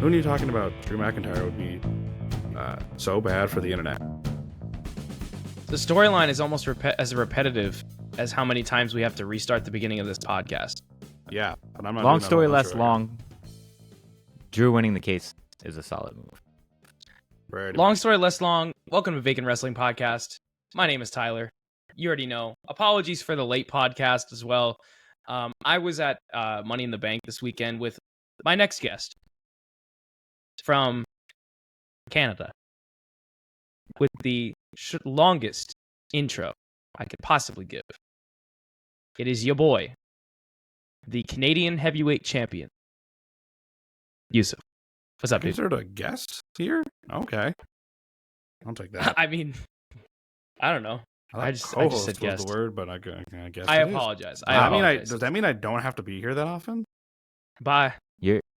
Who knew talking about Drew McIntyre would be so bad for the internet? The storyline is almost as repetitive as how many times we have to restart the beginning of this podcast. Yeah, but I'm not. Long story less long. Drew winning the case is a solid move. Long story less long. Welcome to Vacant Wrestling Podcast. My name is Tyler. You already know. Apologies for the late podcast as well. I was at Money in the Bank this weekend with my next guest from Canada with the longest intro I could possibly give. It is your boy, the Canadian heavyweight champion, Yusuf. What's up, dude? Considered a guest here? Okay, I'll take that. I mean, I don't know. I just said guest. The word, but I guess I apologize. Does that mean I don't have to be here that often? Bye.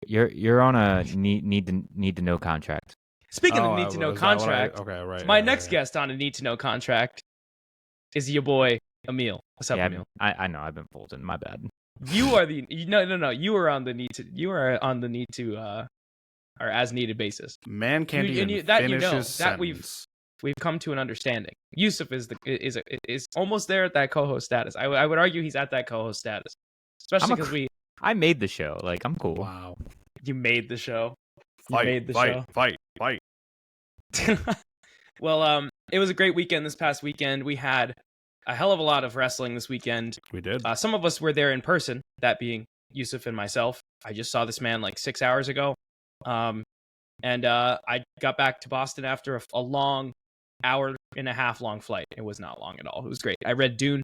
You're on a need to know contract. Speaking of need to know contract, my next guest on a need to know contract is your boy Emil. What's up, Emil? I know I've been folding. My bad. You are the no. You are on the need to or as needed basis. Man can't even finish his sentence. That we've come to an understanding. Yusuf is almost there at that co-host status. I would argue he's at that co-host status, especially because I made the show. Like, I'm cool. Wow. You made the show. Fight. Well, it was a great weekend this past weekend. We had a hell of a lot of wrestling this weekend. We did. Some of us were there in person, that being Yusuf and myself. I just saw this man like 6 hours ago. And I got back to Boston after a long hour and a half long flight. It was not long at all. It was great. I read Dune.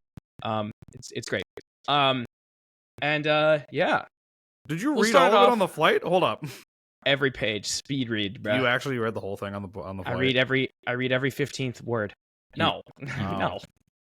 It's great. Yeah. Did you read all of it on the flight? Hold up. Every page, speed read, bro. You actually read the whole thing on the flight? I read every 15th word. No. No.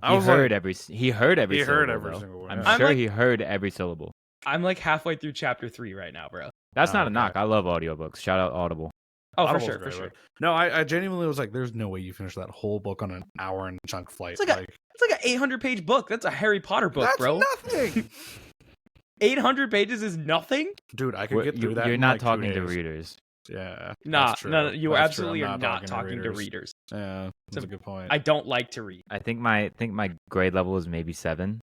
He heard every syllable. I'm sure he heard every syllable. I'm like halfway through chapter 3 right now, bro. That's not a knock. I love audiobooks. Shout out Audible. Oh, Audible's for sure. No, I genuinely was like, there's no way you finish that whole book on an hour and chunk flight. It's like an 800-page book. That's a Harry Potter book, bro. That's nothing. 800 pages is nothing? Dude, I could get through that. You're not talking to readers. Yeah. No, you absolutely are not talking to readers. Yeah, that's a good point. I don't like to read. I think my grade level is maybe 7.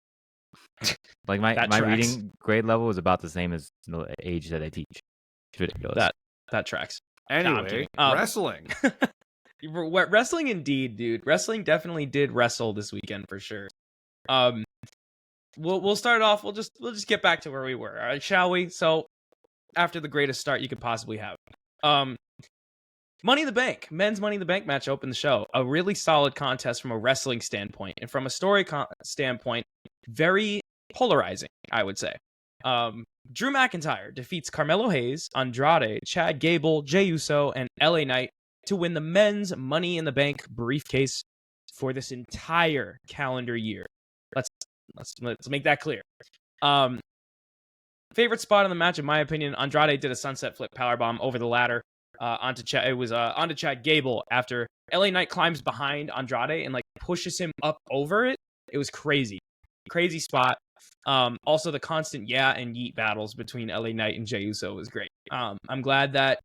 Like my reading grade level is about the same as the age that I teach. It's ridiculous. That tracks. Anyway, wrestling. Wrestling indeed, dude. Wrestling definitely did wrestle this weekend for sure. We'll start off. We'll just get back to where we were. All right, shall we? So, after the greatest start you could possibly have, Money in the Bank, men's Money in the Bank match opened the show. A really solid contest from a wrestling standpoint, and from a story standpoint, very polarizing, I would say. Drew McIntyre defeats Carmelo Hayes, Andrade, Chad Gable, Jey Uso, and LA Knight to win the men's Money in the Bank briefcase for this entire calendar year. Let's make that clear. Favorite spot in the match, in my opinion, Andrade did a sunset flip powerbomb over the ladder onto Chad Gable after LA Knight climbs behind Andrade and like pushes him up over it. It was crazy spot. Also the constant yeah and yeet battles between LA Knight and Jey Uso was great. I'm glad they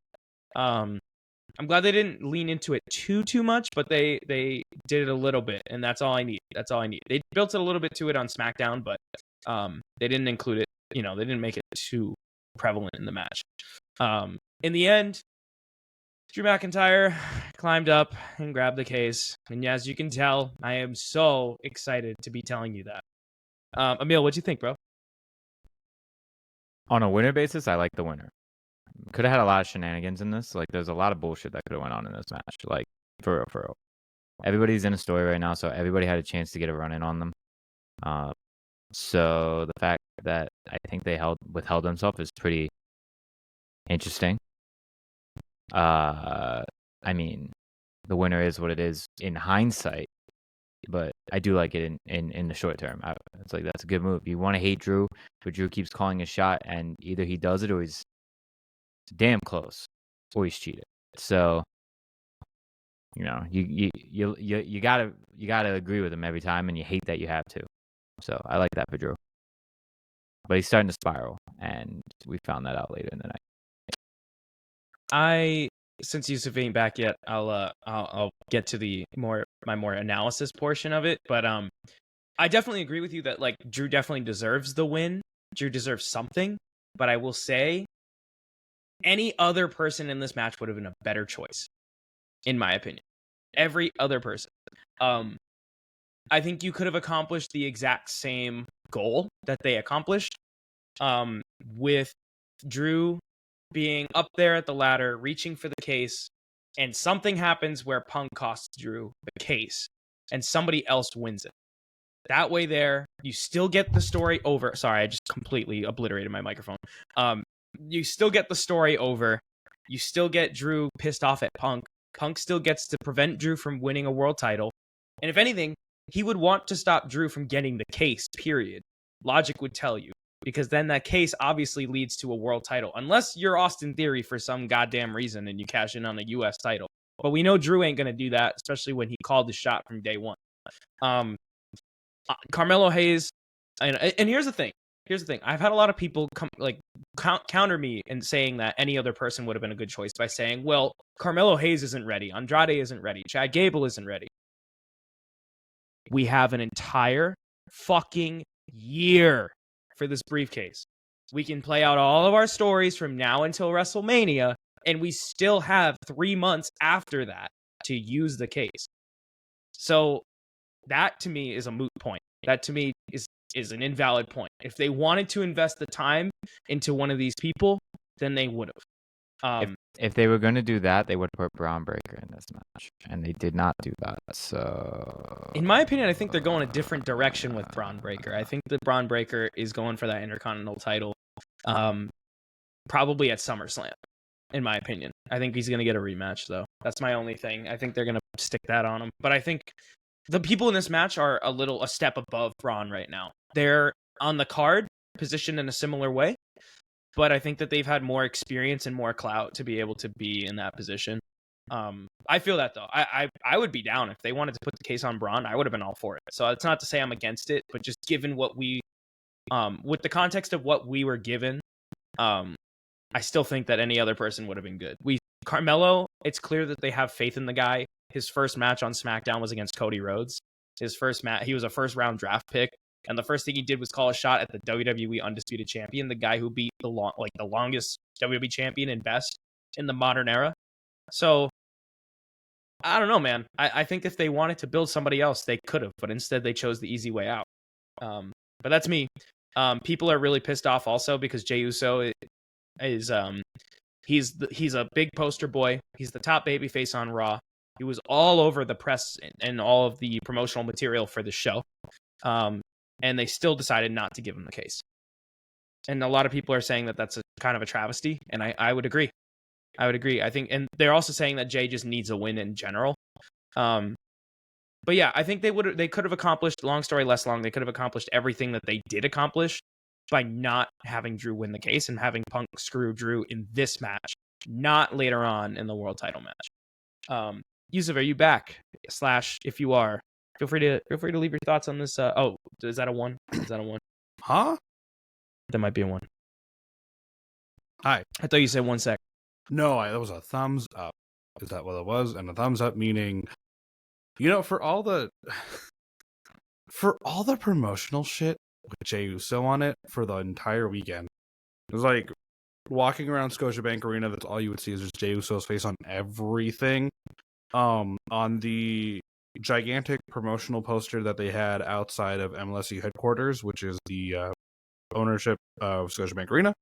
didn't lean into it too much, but they did it a little bit, and that's all I need. They built it a little bit to it on SmackDown, but they didn't include it. They didn't make it too prevalent in the match. In the end, Drew McIntyre climbed up and grabbed the case, and as you can tell, I am so excited to be telling you that. Emil, what'd you think, bro? On a winner basis, I like the winner. Could have had a lot of shenanigans in this. Like, there's a lot of bullshit that could have went on in this match. Like, for real. Everybody's in a story right now, so everybody had a chance to get a run-in on them. So the fact that I think they withheld themselves is pretty interesting. I mean, the winner is what it is in hindsight, but I do like it in the short term. It's like, that's a good move. You want to hate Drew, but Drew keeps calling a shot, and either he does it or he's damn close, or he's cheated. So, you gotta agree with him every time, and you hate that you have to. So I like that for Drew. But he's starting to spiral, and we found that out later in the night. since Yusuf ain't back yet, I'll get to my more analysis portion of it. But I definitely agree with you that like Drew definitely deserves the win. Drew deserves something, but I will say any other person in this match would have been a better choice, in my opinion. Every other person. I think you could have accomplished the exact same goal that they accomplished with Drew being up there at the ladder, reaching for the case, and something happens where Punk costs Drew the case, and somebody else wins it. That way there, you still get the story over. Sorry, I just completely obliterated my microphone. You still get the story over. You still get Drew pissed off at Punk. Punk still gets to prevent Drew from winning a world title. And if anything, he would want to stop Drew from getting the case, period. Logic would tell you. Because then that case obviously leads to a world title. Unless you're Austin Theory for some goddamn reason and you cash in on a U.S. title. But we know Drew ain't going to do that, especially when he called the shot from day one. Carmelo Hayes, and here's the thing. I've had a lot of people counter me in saying that any other person would have been a good choice by saying, well, Carmelo Hayes isn't ready. Andrade isn't ready. Chad Gable isn't ready. We have an entire fucking year for this briefcase. We can play out all of our stories from now until WrestleMania, and we still have 3 months after that to use the case. So that to me is a moot point. That to me is an invalid point. If they wanted to invest the time into one of these people, then they would have. If they were going to do that, they would put Braun Breaker in this match, and they did not do that. So, in my opinion, I think they're going a different direction with Braun Breaker. I think that Braun Breaker is going for that Intercontinental title, probably at SummerSlam. In my opinion, I think he's going to get a rematch, though. That's my only thing. I think they're going to stick that on him. But I think the people in this match are a step above Braun right now. They're on the card, positioned in a similar way. But I think that they've had more experience and more clout to be able to be in that position. I feel that, though. I would be down if they wanted to put the case on Braun. I would have been all for it. So it's not to say I'm against it, but just given what we, with the context of what we were given, I still think that any other person would have been good. Carmelo, it's clear that they have faith in the guy. His first match on SmackDown was against Cody Rhodes. His first match, he was a first round draft pick. And the first thing he did was call a shot at the WWE Undisputed Champion, the guy who beat the longest WWE champion and best in the modern era. So, I don't know, man. I think if they wanted to build somebody else, they could have, but instead they chose the easy way out. But that's me. People are really pissed off also because Jey Uso is he's a big poster boy. He's the top babyface on Raw. He was all over the press and all of the promotional material for the show. And they still decided not to give him the case. And a lot of people are saying that that's kind of a travesty, and I would agree. I think, and they're also saying that Jay just needs a win in general. But yeah, I think they could have accomplished, long story less long, they could have accomplished everything that they did accomplish by not having Drew win the case and having Punk screw Drew in this match, not later on in the world title match. Yusuf, are you back? / if you are, feel free to leave your thoughts on this. Is that a 1? Is that a 1? Huh? That might be a 1. Hi. I thought you said 1 sec. No, that was a thumbs up. Is that what it was? And a thumbs up meaning, for all the promotional shit with Jey Uso on it for the entire weekend, it was like walking around Scotiabank Arena. That's all you would see is just Jey Uso's face on everything. On the gigantic promotional poster that they had outside of MLSE headquarters, which is the ownership of Scotiabank Arena.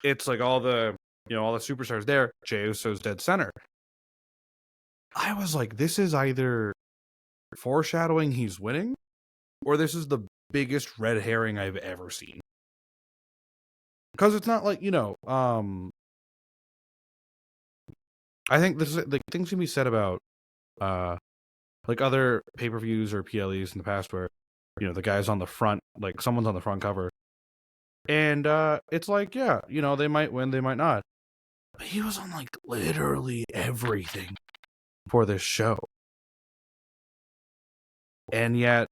It's like all the superstars there. Jey Uso's dead center. I was like, this is either foreshadowing he's winning, or this is the biggest red herring I've ever seen. Because it's not like, I think this is like things can be said about like other pay-per-views or PLEs in the past where, the guy's on the front, like someone's on the front cover. And it's like, yeah, they might win, they might not. But he was on like literally everything for this show. And yet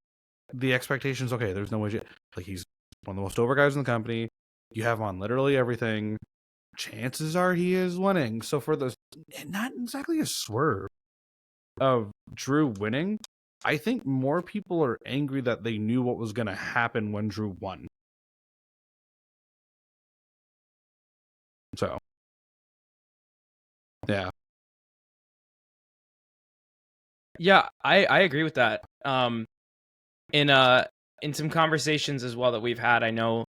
the expectations, okay, there's no way, like he's one of the most over guys in the company. You have him on literally everything. chances are he is winning. So for the not exactly a swerve of Drew winning, I think more people are angry that they knew what was going to happen when Drew won. So, yeah. Yeah, I agree with that. In some conversations as well that we've had, I know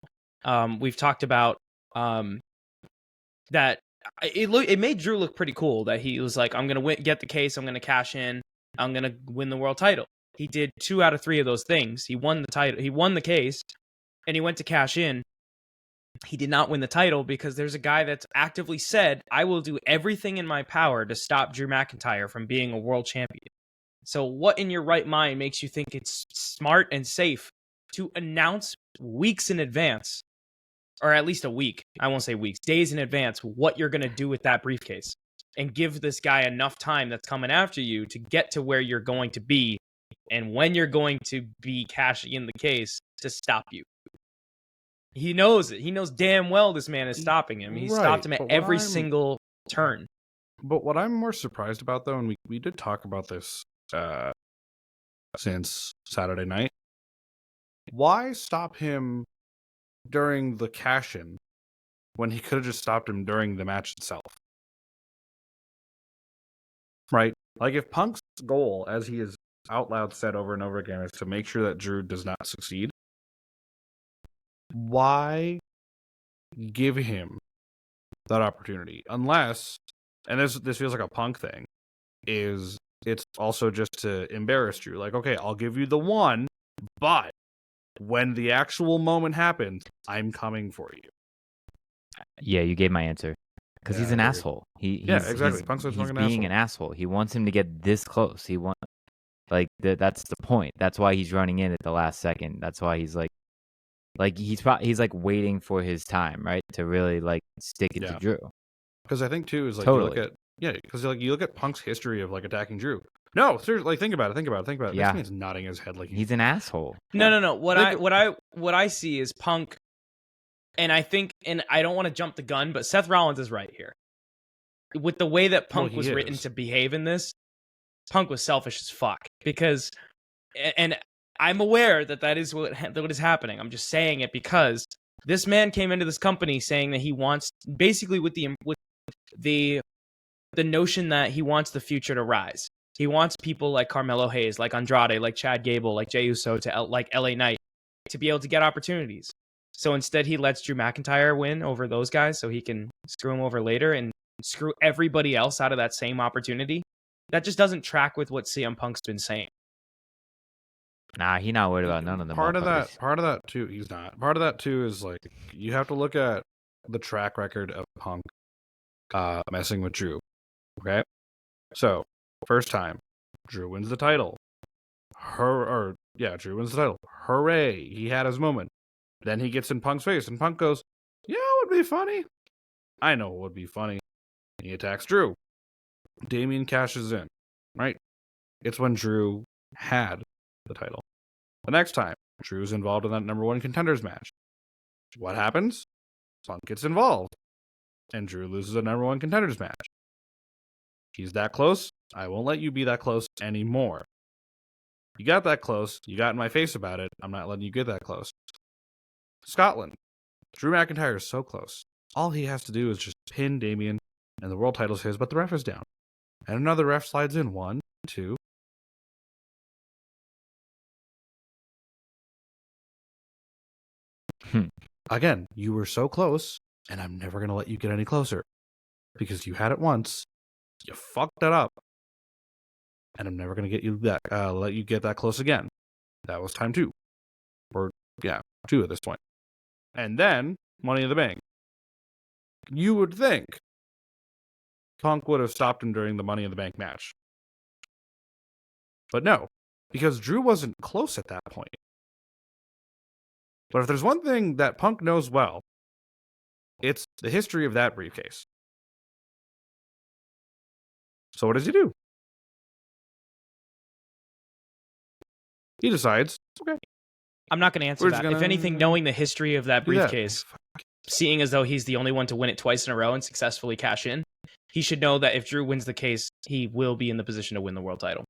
we've talked about that it made Drew look pretty cool that he was like, I'm gonna get the case, I'm gonna cash in, I'm gonna win the world title. He did 2 out of 3 of those things. He won the title, he won the case, and he went to cash in. He did not win the title because there's a guy that's actively said, I will do everything in my power to stop Drew McIntyre from being a world champion. So what in your right mind makes you think it's smart and safe to announce weeks in advance, or at least a week, I won't say weeks, days in advance, what you're going to do with that briefcase, and give this guy enough time that's coming after you to get to where you're going to be and when you're going to be cashing in the case to stop you? He knows it. He knows damn well this man is stopping him. He stopped him at every single turn. But what I'm more surprised about, though, and we did talk about this since Saturday night, why stop him during the cash-in when he could have just stopped him during the match itself? Right? Like, if Punk's goal, as he has out loud said over and over again, is to make sure that Drew does not succeed, why give him that opportunity? Unless, and this feels like a Punk thing, is it's also just to embarrass Drew. Like, okay, I'll give you the one, but when the actual moment happens, I'm coming for you. Yeah, you gave my answer. Because he's an asshole. Exactly. He's being an asshole. He wants him to get this close. That's the point. That's why he's running in at the last second. That's why he's he's like waiting for his time, right? To really like stick it to Drew. Because I think too is like totally. you look at Punk's history of like attacking Drew. No, seriously, like think about it. Yeah. This man's nodding his head like he's an asshole. No. What I see is Punk, and I think, and I don't want to jump the gun, but Seth Rollins is right here. With the way that Punk was written to behave in this, Punk was selfish as fuck. Because, and I'm aware that is what is happening. I'm just saying it because this man came into this company saying that he wants, basically with the notion that he wants the future to rise. He wants people like Carmelo Hayes, like Andrade, like Chad Gable, like Jey Uso, like LA Knight, to be able to get opportunities. So instead, he lets Drew McIntyre win over those guys so he can screw him over later and screw everybody else out of that same opportunity. That just doesn't track with what CM Punk's been saying. Nah, he's not worried about none of them. Part of that too, he's not. Part of that too is like you have to look at the track record of Punk messing with Drew. Okay, so first time, Drew wins the title. Drew wins the title. Hooray! He had his moment. Then he gets in Punk's face, and Punk goes, "Yeah, it would be funny. I know it would be funny." He attacks Drew. Damian cashes in. Right? It's when Drew had the title. The next time, Drew's involved in that number 1 contenders match. What happens? Punk gets involved, and Drew loses a number 1 contenders match. He's that close. I won't let you be that close anymore. You got that close. You got in my face about it. I'm not letting you get that close. Scotland. Drew McIntyre is so close. All he has to do is just pin Damian, and the world title's his, but the ref is down. And another ref slides in. 1, 2. Again, you were so close, and I'm never going to let you get any closer. Because you had it once, you fucked it up, and I'm never going to let you get that close again. That was time 2. Or, 2 at this point. And then, Money in the Bank. You would think Punk would have stopped him during the Money in the Bank match. But no, because Drew wasn't close at that point. But if there's one thing that Punk knows well, it's the history of that briefcase. So what does he do? He decides, okay. I'm not going to answer that. If anything, knowing the history of that briefcase, seeing as though he's the only one to win it twice in a row and successfully cash in, he should know that if Drew wins the case, he will be in the position to win the world title.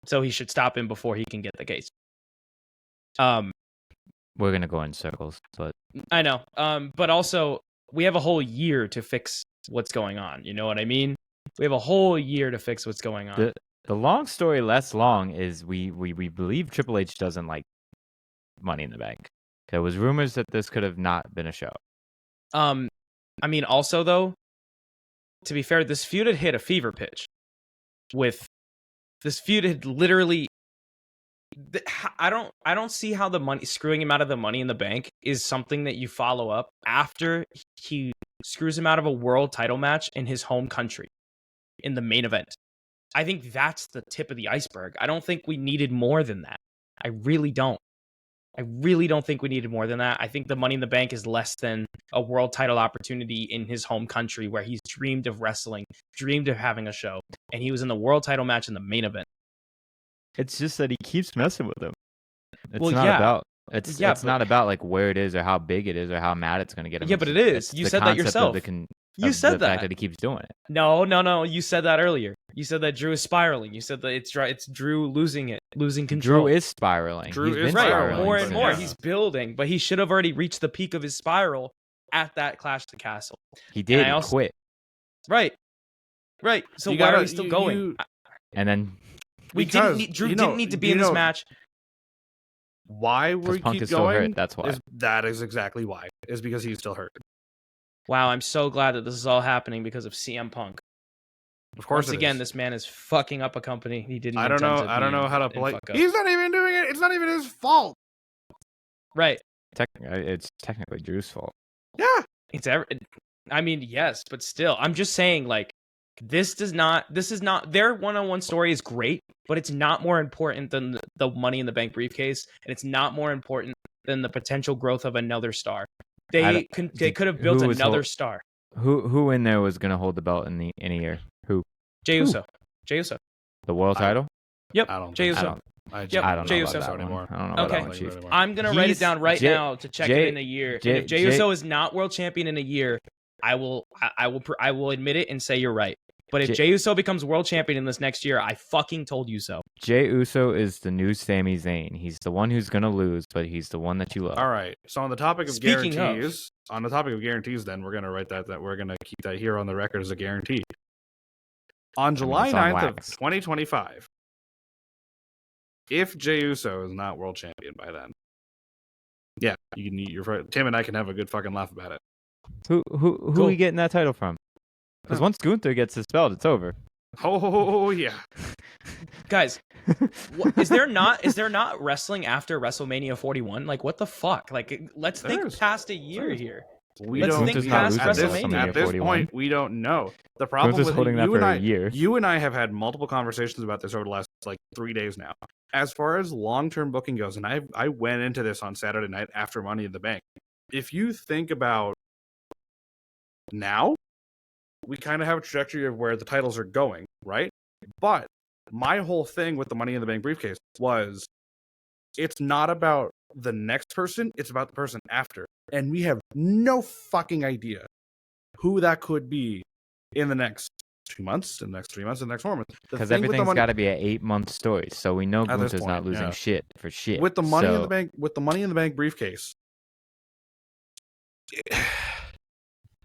So he should stop him before he can get the case. We're gonna go in circles, but I know. But also we have a whole year to fix what's going on. You know what I mean? We have a whole year to fix what's going on. The long story less long is we believe Triple H doesn't like Money in the Bank. There was rumors that this could have not been a show. I mean, also though, to be fair, this feud had hit a fever pitch. This feud had literally. I don't see how the money screwing him out of the Money in the Bank is something that you follow up after he screws him out of a world title match in his home country in the main event. I think that's the tip of the iceberg. I don't think we needed more than that. I really don't. I really don't think we needed more than that. I think the Money in the Bank is less than a world title opportunity in his home country where he's dreamed of wrestling, dreamed of having a show, and he was in the world title match in the main event. It's just that he keeps messing with them. It's Well, not yeah. about it's Yeah, it's but- not about like where it is or how big it is or how mad it's going to get him. Yeah, but it is. It's You the said that concept of yourself. You of said the that. fact that he keeps doing it. No. You said that earlier. You said that Drew is spiraling. You said that it's Drew losing control. Drew is spiraling. Drew He's is been right, spiraling more and since- more. Yeah. He's building, but he should have already reached the peak of his spiral at that Clash at the Castle. He did I also- quit, Right. So You why gotta- are we still going? and then We because, Drew you know- didn't need to be you in this know- match. Why because we Punk keep is still hurt. going? That's why. That is exactly why. Is because he's still hurt. Wow, I'm so glad that this is all happening because of CM Punk. Of course. Once it again, is. this man is fucking up a company he didn't. I don't know. intend to I don't be know how to and play. fuck up. He's not even doing it. It's not even his fault. Right. It's technically Drew's fault. Yeah. I mean, yes, but still, I'm just saying, like, this is not their one-on-one story is great, but it's not more important than the Money in the Bank briefcase, and it's not more important than the potential growth of another star. They could have built who was another hol- star. Who in there was going to hold the belt in a year? Who? Jey Who? Uso. Jey Uso. The world title? Yep. I don't. Jey think I Uso. don't. Yep. I don't Jey know Uso about that anymore. one. I don't know Okay. about that one, Chief. I'm gonna write it He's- down right Jey- now to check Jey- it in a year. Jey- and if Jey Jey- Uso is not world champion in a year, I will admit it and say you're right. But if Jey- Jey Uso becomes world champion in this next year, I fucking told you so. Jey Uso is the new Sami Zayn. He's the one who's going to lose, but he's the one that you love. All right. So on the topic of Speaking guarantees, then we're gonna write that we're gonna keep that here on the record as a guarantee. On July it's on 9th of wax. 2025, if Jey Uso is not world champion by then, yeah, you can eat your Tim and I can have a good fucking laugh about it. Who Cool. are we getting that title from? Because once Gunther gets his belt, it's over. Oh yeah. Guys, is there not wrestling after WrestleMania 41? Like, what the fuck? Like, let's There think is. past a year here. We Let's don't think know. past At this- WrestleMania At this 41. point, we don't know. The problem Gunther's with holding that you for and a I, year. you and I have had multiple conversations about this over the last like 3 days now. As far as long-term booking goes, and I went into this on Saturday night after Money in the Bank. If you think about now, we kind of have a trajectory of where the titles are going, right? But my whole thing with the Money in the Bank briefcase was it's not about the next person, it's about the person after. And we have no fucking idea who that could be in the next 2 months, in the next 3 months, in the next 4 months. Because everything's got to be an 8-month story, so we know At this Gunther's not point, losing yeah. shit for shit. with the money in So- the bank, with the Money in the Bank briefcase.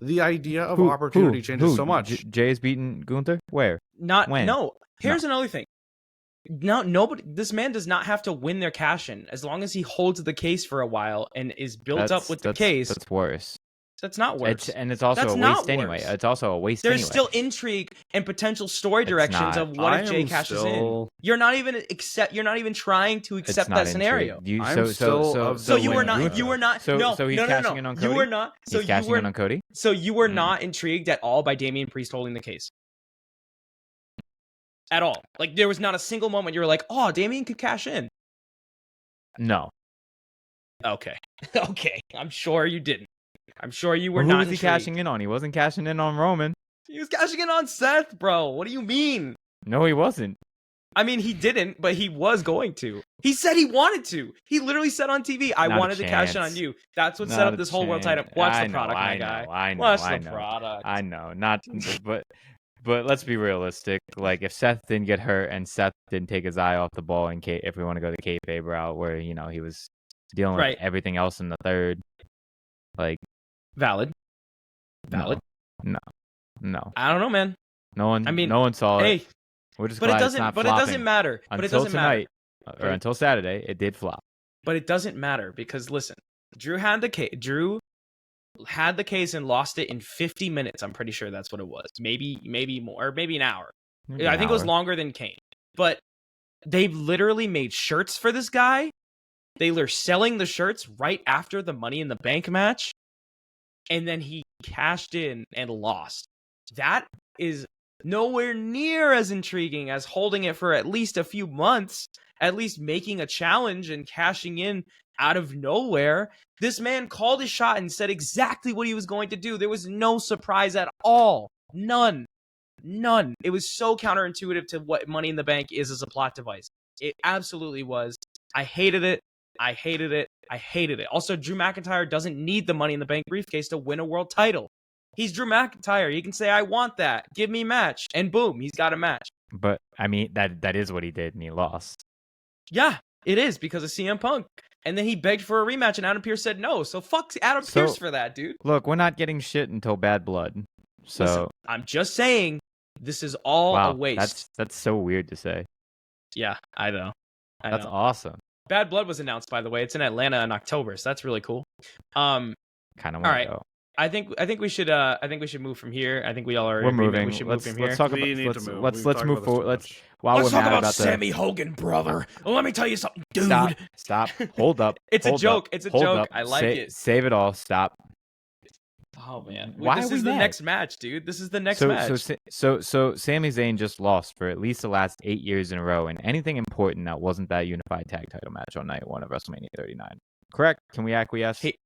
The idea of opportunity changes so much. Jay's beating Gunther? Where? When? No. Here's another thing. No, nobody. This man does not have to win their cash in as long as he holds the case for a while and is built up with the case. That's worse. That's not worse. It's also That's a not waste anyway. worse. It's also a waste There's anyway. still intrigue and potential story It's directions not. of what I if Jay am cashes still- in. You're not even trying to It's accept not that scenario. intrigue. I'm still of So the you were winner. not. You were not. So- no. so he's no, no, cashing no. in on You Cody? were not. So He's you cashing were. in on Cody? So you were Mm. not intrigued at all by Damian Priest holding the case. At all. Like there was not a single moment you were like, "Oh, Damian could cash in." No. Okay. Okay. I'm sure you didn't. I'm sure you were Who not was he intrigued. cashing in on? He wasn't cashing in on Roman. He was cashing in on Seth, bro. What do you mean? No, he wasn't. I mean, he didn't, but he was going to. He said he wanted to. He literally said on TV, "I wanted to cash in on you." That's what set up this whole world title. Watch the product, my guy. Watch the product. I know. Not, but let's be realistic. Like, if Seth didn't get hurt and Seth didn't take his eye off the ball, if we want to go the kayfabe route, where he was dealing with everything else in the third, like, valid. No. I don't know, man. No one saw it. Hey, we're just glad it's not flopping. It doesn't matter. Until tonight, or until Saturday, it did flop. But it doesn't matter because listen, Drew had the case and lost it in 50 minutes. I'm pretty sure that's what it was. Maybe more, or maybe an hour. I think it was longer than Kane. But they've literally made shirts for this guy. They were selling the shirts right after the Money in the Bank match. And then he cashed in and lost. That is nowhere near as intriguing as holding it for at least a few months, at least making a challenge and cashing in out of nowhere. This man called his shot and said exactly what he was going to do. There was no surprise at all. None. It was so counterintuitive to what Money in the Bank is as a plot device. It absolutely was. I hated it. Also, Drew McIntyre doesn't need the Money in the Bank briefcase to win a world title. He's Drew McIntyre. He can say, "I want that. Give me a match." And boom, he's got a match. But, I mean, that is what he did, and he lost. Yeah, it is because of CM Punk. And then he begged for a rematch, and Adam Pearce said no. So fuck Adam Pearce for that, dude. Look, we're not getting shit until Bad Blood. So listen, I'm just saying, this is all a waste. That's so weird to say. Yeah, I know. That's awesome. Bad Blood was announced, by the way. It's in Atlanta in October, so that's really cool. Kind of want to go. I think we should move from here. I think we all are. We're moving. We should move from here. Let's talk about. Let's move forward. Let's talk about Sammy Hogan, brother. Let me tell you something, dude. Stop. Hold up. It's a joke. It's a joke. I like it. Save it all. Stop. Oh man, this is the next match, dude. This is the next match. So Sami Zayn just lost for at least the last 8 years in a row, and anything important that wasn't that unified tag title match on night 1 of WrestleMania 39. Correct? Can we acquiesce? He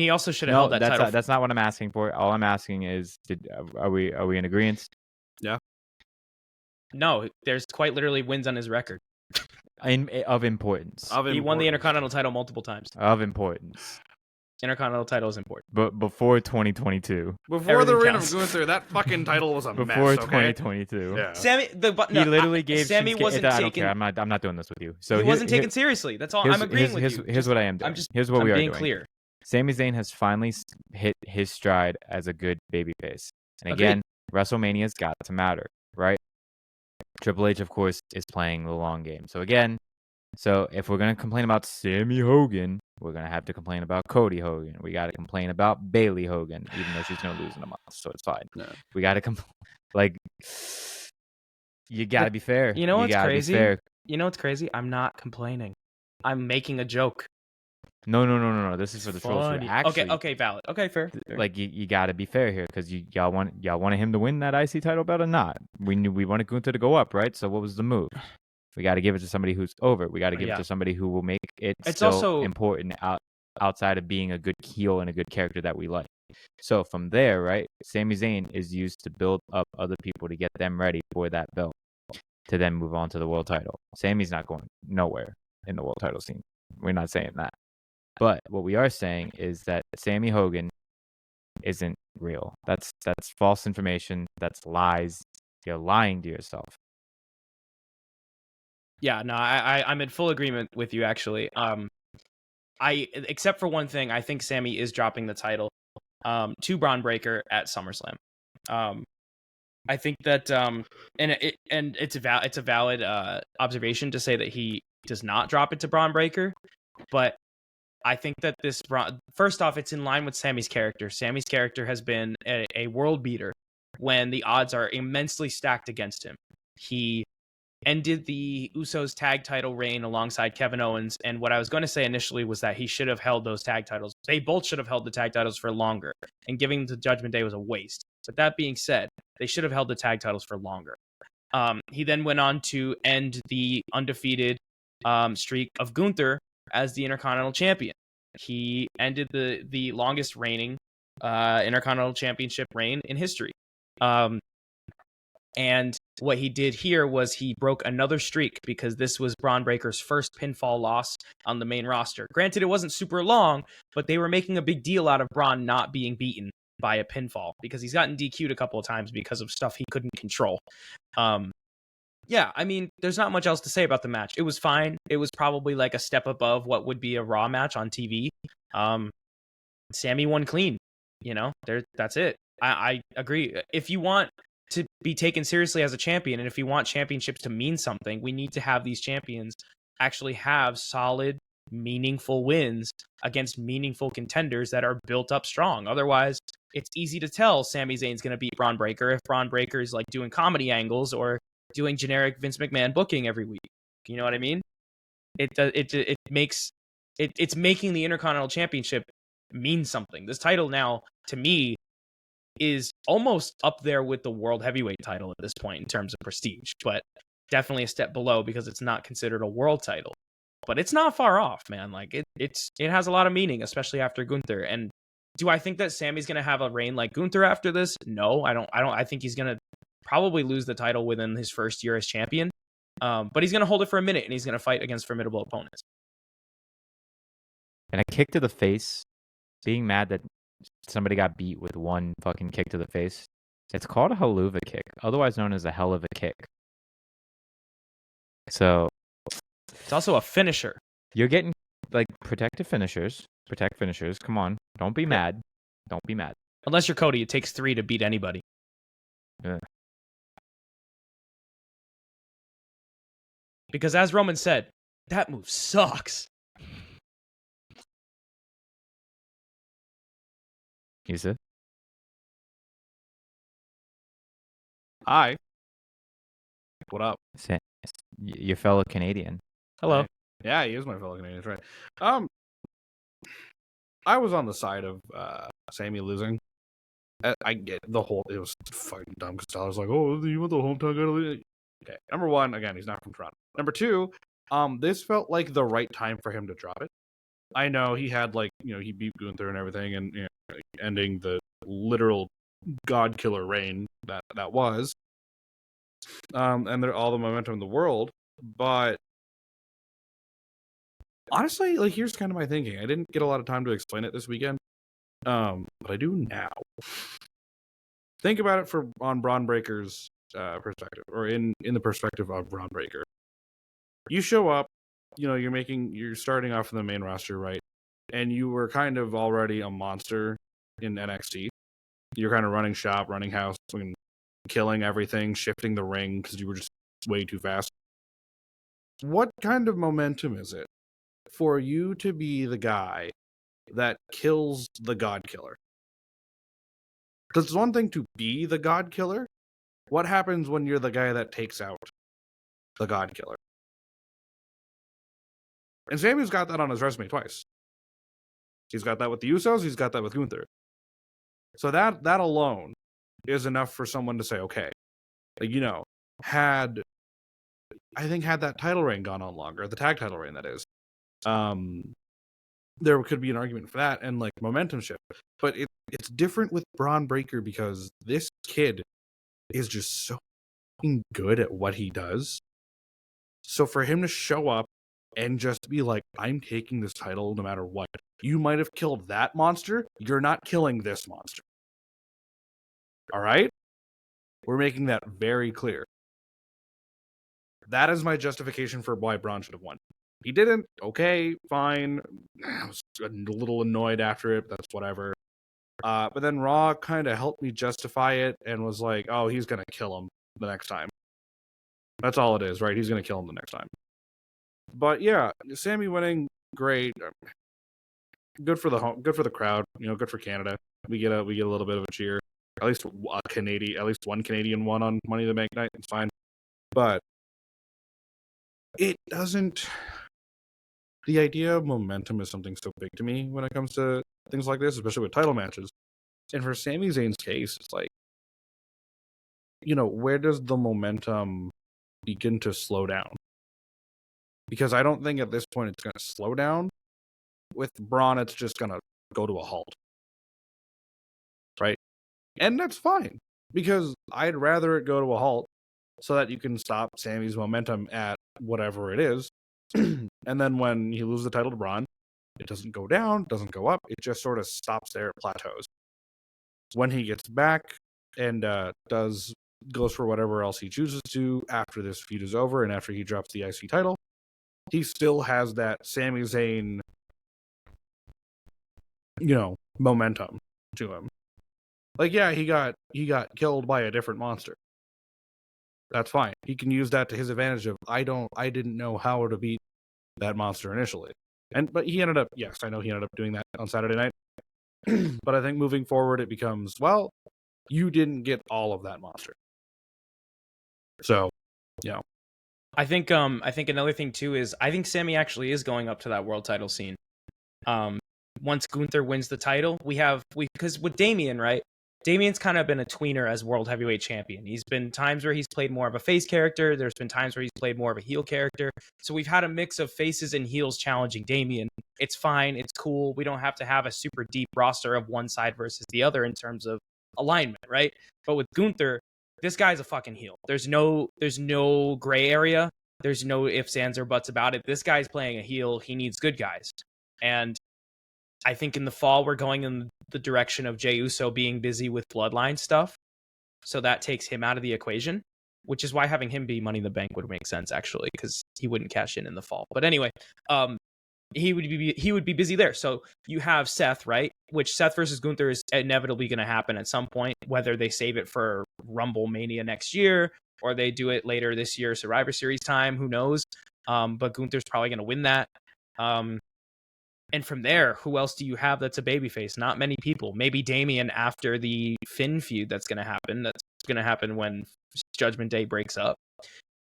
also should have held that title. That's not what I'm asking for. All I'm asking is, are we in agreement? Yeah. No, there's quite literally wins on his record. Of importance. He won the Intercontinental title multiple times. Of importance. Intercontinental title is important. But before 2022. Before the Reign of Gunther, that fucking title was a mess. Before 2022. Yeah. Sammy, he literally gave Sammy wasn't taken. I don't care. I'm not doing this with you. So he wasn't taken seriously. That's all. I'm agreeing with you. Here's what I am doing. Here's what we are doing. I'm being clear. Sami Zayn has finally hit his stride as a good babyface. And again, WrestleMania's got to matter, right? Triple H, of course, is playing the long game. So again, if we're going to complain about Sammy Hogan, we're going to have to complain about Cody Hogan. We got to complain about Bailey Hogan, even though she's going to lose in a month. So it's fine. No. We got to you got to be fair. You know what's crazy? You know what's crazy? I'm not complaining. I'm making a joke. No. This is for the trolls. Actually, okay, valid. Okay, fair. Like you got to be fair here because y'all wanted him to win that IC title belt or not? We wanted Gunther to go up, right? So what was the move? We got to give it to somebody who's over. We got to give it to somebody who will make it also important outside of being a good heel and a good character that we like. So from there, right, Sami Zayn is used to build up other people to get them ready for that belt to then move on to the world title. Sammy's not going nowhere in the world title scene. We're not saying that. But what we are saying is that Sammy Hogan isn't real. That's false information. That's lies. You're lying to yourself. Yeah, no, I'm in full agreement with you, actually. Except for one thing, I think Sammy is dropping the title to Braun Breaker at SummerSlam. I think that, and it's a valid observation to say that he does not drop it to Braun Breaker, but I think that first off, it's in line with Sammy's character. Sammy's character has been a world beater when the odds are immensely stacked against him. He ended the Usos tag title reign alongside Kevin Owens, and what I was going to say initially was that he should have held those tag titles. They both should have held the tag titles for longer, and giving them to Judgment Day was a waste. But that being said, they should have held the tag titles for longer. He then went on to end the undefeated streak of Gunther as the Intercontinental Champion. He ended the longest reigning Intercontinental Championship reign in history. And what he did here was he broke another streak because this was Braun Breaker's first pinfall loss on the main roster. Granted, it wasn't super long, but they were making a big deal out of Braun not being beaten by a pinfall because he's gotten DQ'd a couple of times because of stuff he couldn't control. Yeah, I mean, there's not much else to say about the match. It was fine. It was probably like a step above what would be a Raw match on TV. Sammy won clean. That's it. I agree. If you want to be taken seriously as a champion, and if you want championships to mean something, we need to have these champions actually have solid, meaningful wins against meaningful contenders that are built up strong. Otherwise, it's easy to tell Sami Zayn's going to beat Braun Breaker if Braun Breaker is like doing comedy angles or doing generic Vince McMahon booking every week. You know what I mean? It's making the Intercontinental Championship mean something. This title now, to me, is almost up there with the World Heavyweight title at this point in terms of prestige, but definitely a step below because it's not considered a world title. But it's not far off, man. Like it has a lot of meaning, especially after Gunther. And do I think that Sammy's going to have a reign like Gunther after this? No, I don't. I think he's going to probably lose the title within his first year as champion. But he's going to hold it for a minute and he's going to fight against formidable opponents. And a kick to the face, being mad that somebody got beat with one fucking kick to the face. It's called a haluva kick, otherwise known as a hell of a kick. So it's also a finisher. You're getting like protect finishers. Come on, don't be mad. Don't be mad. Unless you're Cody, it takes 3 to beat anybody. Yeah. Because as Roman said, that move sucks. You said? Hi. What up? Your fellow Canadian. Hello. Yeah, he is my fellow Canadian. That's right. I was on the side of Sammy losing. I get the whole. It was fucking dumb because Tyler's like, "Oh, you want the hometown guy to lose?" Okay. Number one, again, he's not from Toronto. Number two, this felt like the right time for him to drop it. I know he had he beat Gunther and everything, and ending the literal god killer reign that was, and they're all the momentum in the world. But honestly, here's kind of my thinking. I didn't get a lot of time to explain it this weekend, but I do now. Think about it on Braun Breaker's perspective, or in the perspective of Braun Breaker. You show up, you're starting off in the main roster, right? And you were kind of already a monster in NXT. You're kind of running shop, running house, killing everything, shifting the ring because you were just way too fast. What kind of momentum is it for you to be the guy that kills the God Killer? Because it's one thing to be the God Killer. What happens when you're the guy that takes out the God Killer? And Sammy's got that on his resume twice. He's got that with the Usos. He's got that with Gunther. So that alone is enough for someone to say, okay, had that title reign gone on longer, the tag title reign, that is, there could be an argument for that and momentum shift. But it's different with Braun Breaker because this kid is just so good at what he does. So for him to show up and just be like, I'm taking this title no matter what. You might have killed that monster. You're not killing this monster. All right? We're making that very clear. That is my justification for why Braun should have won. He didn't. Okay, fine. I was a little annoyed after it. That's whatever. But then Raw kind of helped me justify it and was like, oh, he's going to kill him the next time. That's all it is, right? He's going to kill him the next time. But yeah, Sammy winning, great. Good for the crowd. Good for Canada. We get a little bit of a cheer. At least one Canadian won on Money in the Bank night. It's fine. But it doesn't. The idea of momentum is something so big to me when it comes to things like this, especially with title matches. And for Sami Zayn's case, it's like, where does the momentum begin to slow down? Because I don't think at this point it's going to slow down. With Braun, it's just going to go to a halt. Right? And that's fine. Because I'd rather it go to a halt so that you can stop Sammy's momentum at whatever it is. And then when he loses the title to Braun, it doesn't go down, doesn't go up. It just sort of stops there, it plateaus. When he gets back and goes for whatever else he chooses to after this feud is over and after he drops the IC title, he still has that Sami Zayn, momentum to him. Like, yeah, he got killed by a different monster. That's fine. He can use that to his advantage of I didn't know how to beat that monster initially. But he ended up, yes, I know he ended up doing that on Saturday night. But I think moving forward it becomes, well, you didn't get all of that monster. So, I think another thing too is I think Sami actually is going up to that world title scene. Once Gunther wins the title, because with Damian, right? Damian's kind of been a tweener as world heavyweight champion. He's been times where he's played more of a face character. There's been times where he's played more of a heel character. So we've had a mix of faces and heels challenging Damian. It's fine. It's cool. We don't have to have a super deep roster of one side versus the other in terms of alignment, right? But with Gunther, this guy's a fucking heel. There's no gray area. There's no ifs, ands, or buts about it. This guy's playing a heel. He needs good guys. And I think in the fall, we're going in the direction of Jey Uso being busy with bloodline stuff. So that takes him out of the equation, which is why having him be Money in the Bank would make sense, actually, because he wouldn't cash in the fall. But anyway, he would be busy there. So you have Seth, right? Which Seth versus Gunther is inevitably going to happen at some point, whether they save it for Rumble Mania next year or they do it later this year, Survivor Series time, who knows? But Gunther's probably going to win that. And from there, who else do you have that's a babyface? Not many people. Maybe Damian after the Finn feud that's going to happen. That's going to happen when Judgment Day breaks up.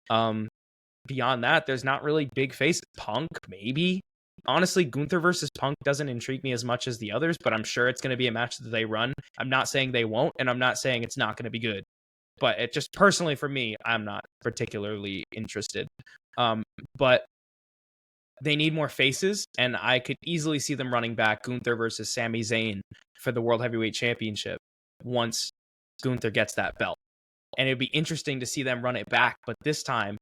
Beyond that, there's not really big faces. Punk, maybe. Honestly, Gunther versus Punk doesn't intrigue me as much as the others, but I'm sure it's going to be a match that they run. I'm not saying they won't, and I'm not saying it's not going to be good. But it just personally for me, I'm not particularly interested. But they need more faces, and I could easily see them running back Gunther versus Sami Zayn for the World Heavyweight Championship once Gunther gets that belt. And it'd be interesting to see them run it back, but this time,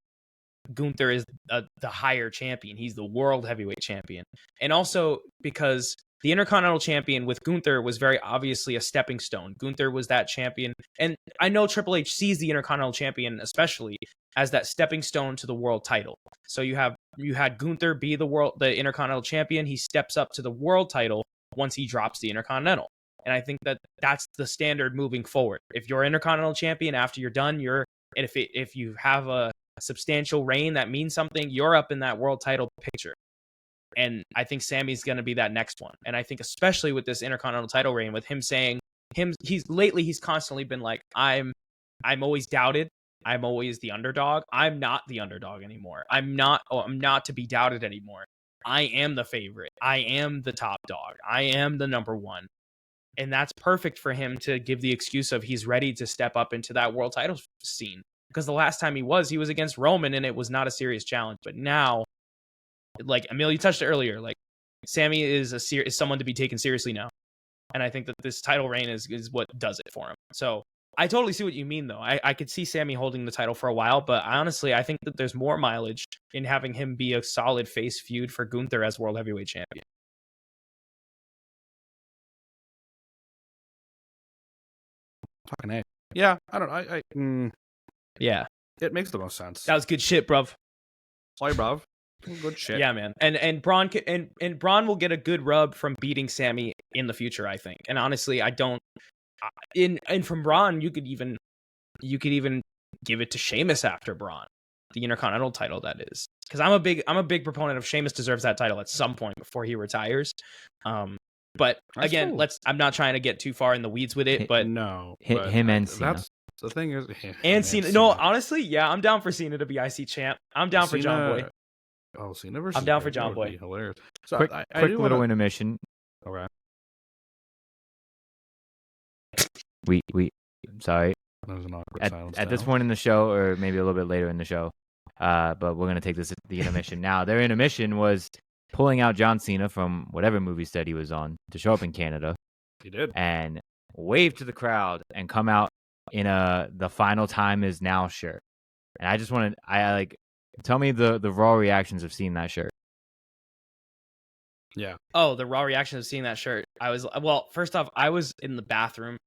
Gunther is the higher champion. He's the World Heavyweight Champion. And also because the Intercontinental Champion with Gunther was very obviously a stepping stone. Gunther was that champion. And I know Triple H sees the Intercontinental Champion especially as that stepping stone to the world title. So you had Gunther be the Intercontinental Champion. He steps up to the world title once he drops the Intercontinental. And I think that's the standard moving forward. If you're Intercontinental Champion after you're done, if you have a substantial reign that means something, you're up in that world title picture. And I think Sammy's going to be that next one. And I think especially with this Intercontinental title reign, with him saying he's constantly been like, I'm always doubted. I'm always the underdog. I'm not the underdog anymore. I'm not to be doubted anymore. I am the favorite. I am the top dog. I am the number one. And that's perfect for him to give the excuse of he's ready to step up into that world title scene. Because the last time he was against Roman, and it was not a serious challenge. But now, like Emil, you touched it earlier, like Sammy is someone to be taken seriously now. And I think that this title reign is what does it for him. So I totally see what you mean, though. I could see Sammy holding the title for a while, but honestly, I think that there's more mileage in having him be a solid face feud for Gunther as World Heavyweight Champion. Fucking A. Yeah, I don't know. Yeah. It makes the most sense. That was good shit, bruv. Sorry, bruv. Good shit. Yeah, man. And Braun and Braun will get a good rub from beating Sammy in the future, I think. And honestly, I don't. And from Braun, you could even give it to Sheamus after Braun, the Intercontinental title, that is. Because I'm a big proponent of Sheamus deserves that title at some point before he retires. But That's again, cool. I'm not trying to get too far in the weeds with it, but him and Cena. That's the thing is, and Cena. No, honestly, yeah, I'm down for Cena to be IC champ. I'm down for John Boy. Oh, Cena versus I'm down for Baker John would Boy. be hilarious. So Quick I little intermission. Okay. We sorry. That was an awkward silence. At this point in the show, or maybe a little bit later in the show, but we're gonna take the intermission now. Their intermission was pulling out John Cena from whatever movie set he was on to show up in Canada. He did. And wave to the crowd and come out in the Final Time Is Now shirt. And I just wanted, tell me the raw reactions of seeing that shirt. Yeah. Oh, the raw reaction of seeing that shirt. First off, I was in the bathroom.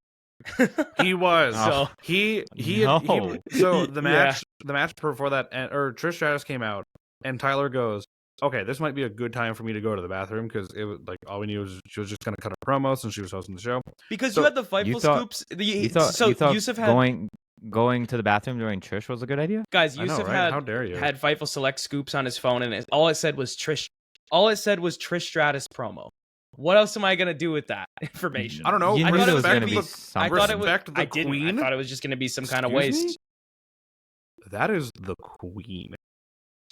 He was. Oh. So he No. so the Yeah. match before that, or Trish Stratus came out, and Tyler goes, "Okay, this might be a good time for me to go to the bathroom," because it was like all we knew was she was just gonna cut a promo since she was hosting the show. Because So, you had the Fightful scoops. You thought Yusuf had going to the bathroom during Trish was a good idea? guys. I know, Yusuf right? How dare you? had Fightful Select scoops on his phone, and all it said was Trish. All it said was Trish Stratus promo. What else am I gonna do with that information? I don't know. You I knew thought there it was was going gonna to be. be I something. thought it was. Respect the I didn't. queen? I thought it was just gonna be some kind of Excuse waste. me? That is the queen.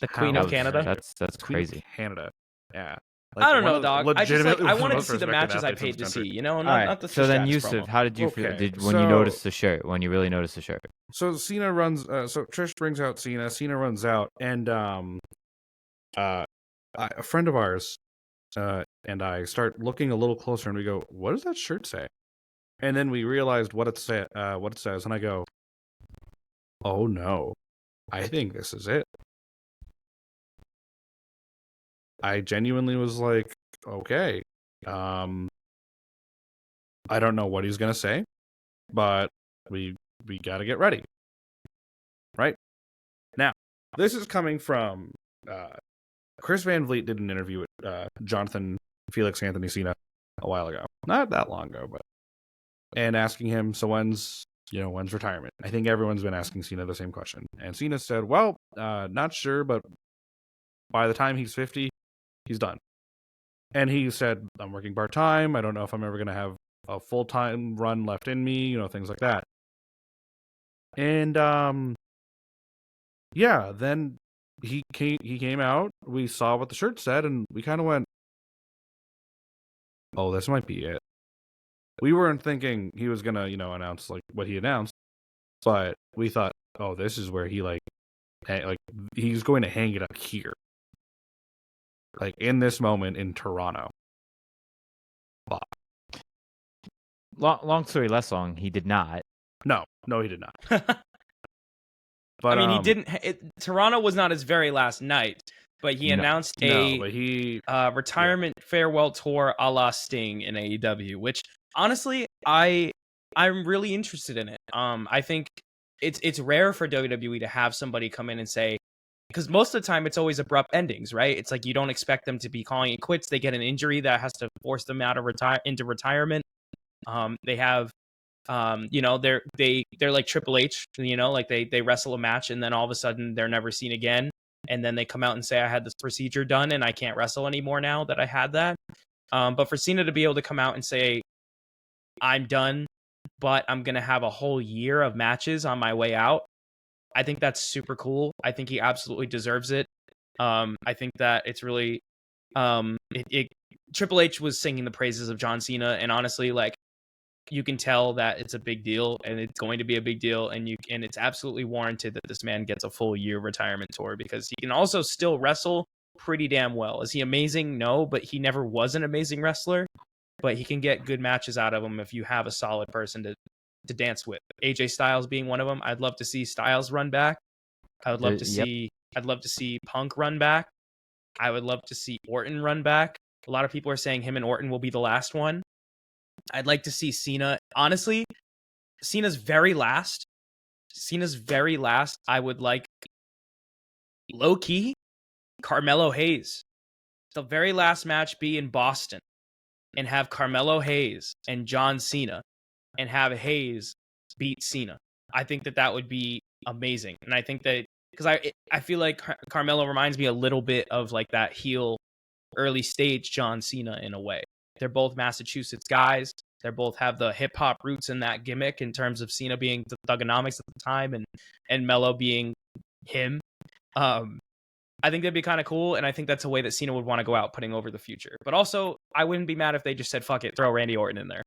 The Queen How of Canada. That's Queen of crazy. Canada. Yeah. I don't one know, of the dog. I just legitimately I one of wanted the to most see the respected matches I athletes in paid this to see. country. You know, All right. not the So Trish then, Stratus Yusuf, promo. how did you Okay, feel? When you so- noticed the shirt? When you really noticed the shirt? So Cena runs. So Trish brings out Cena. Cena runs out, and a friend of ours, and I start looking a little closer, and we go, "What does that shirt say?" And then we realized what it says, and I go, "Oh no, I think this is it." I genuinely was like, "Okay, I don't know what he's gonna say, but we got to get ready." Right now, this is coming from Chris Van Vliet did an interview with Jonathan Felix Anthony Cena a while ago, not that long ago, but and asking him, so when's retirement? I think everyone's been asking Cena the same question, and Cena said, "Well, not sure, but by the time he's 50, he's done." And he said, "I'm working part time. I don't know if I'm ever gonna have a full time run left in me, things like that." And yeah, then he came out. We saw what the shirt said, and we kind of went, "Oh, this might be it." We weren't thinking he was gonna, announce like what he announced, but we thought, "Oh, this is where he like he's going to hang it up here, like in this moment in Toronto." Long story less long. He did not. No, he did not. But I mean, he didn't. Toronto was not his very last night, but he announced but he retirement farewell tour a la Sting in AEW, which honestly, I'm really interested in it. I think it's rare for WWE to have somebody come in and say, because most of the time it's always abrupt endings, right? It's like you don't expect them to be calling it quits. They get an injury that has to force them out of into retirement. They have. They're like Triple H, like they wrestle a match and then all of a sudden they're never seen again. And then they come out and say, I had this procedure done and I can't wrestle anymore now that I had that. But for Cena to be able to come out and say, I'm done, but I'm going to have a whole year of matches on my way out, I think that's super cool. I think he absolutely deserves it. I think that it's really, Triple H was singing the praises of John Cena. And honestly, like, you can tell that it's a big deal and it's going to be a big deal. And it's absolutely warranted that this man gets a full year retirement tour because he can also still wrestle pretty damn well. Is he amazing? No, but he never was an amazing wrestler, but he can get good matches out of him if you have a solid person to dance with. AJ Styles being one of them. I'd love to see Styles run back. I would love to see, I'd love to see Punk run back. I would love to see Orton run back. A lot of people are saying him and Orton will be the last one. I'd like to see Cena. Honestly, Cena's very last. I would like low key Carmelo Hayes. The very last match be in Boston and have Carmelo Hayes and John Cena and have Hayes beat Cena. I think that would be amazing. And I think that because I feel like Carmelo reminds me a little bit of like that heel early stage John Cena in a way. They're both Massachusetts guys. They both have the hip hop roots in that gimmick in terms of Cena being the Thugonomics at the time and Mello being him. I think that'd be kind of cool, and I think that's a way that Cena would want to go out putting over the future. But also, I wouldn't be mad if they just said, fuck it, throw Randy Orton in there.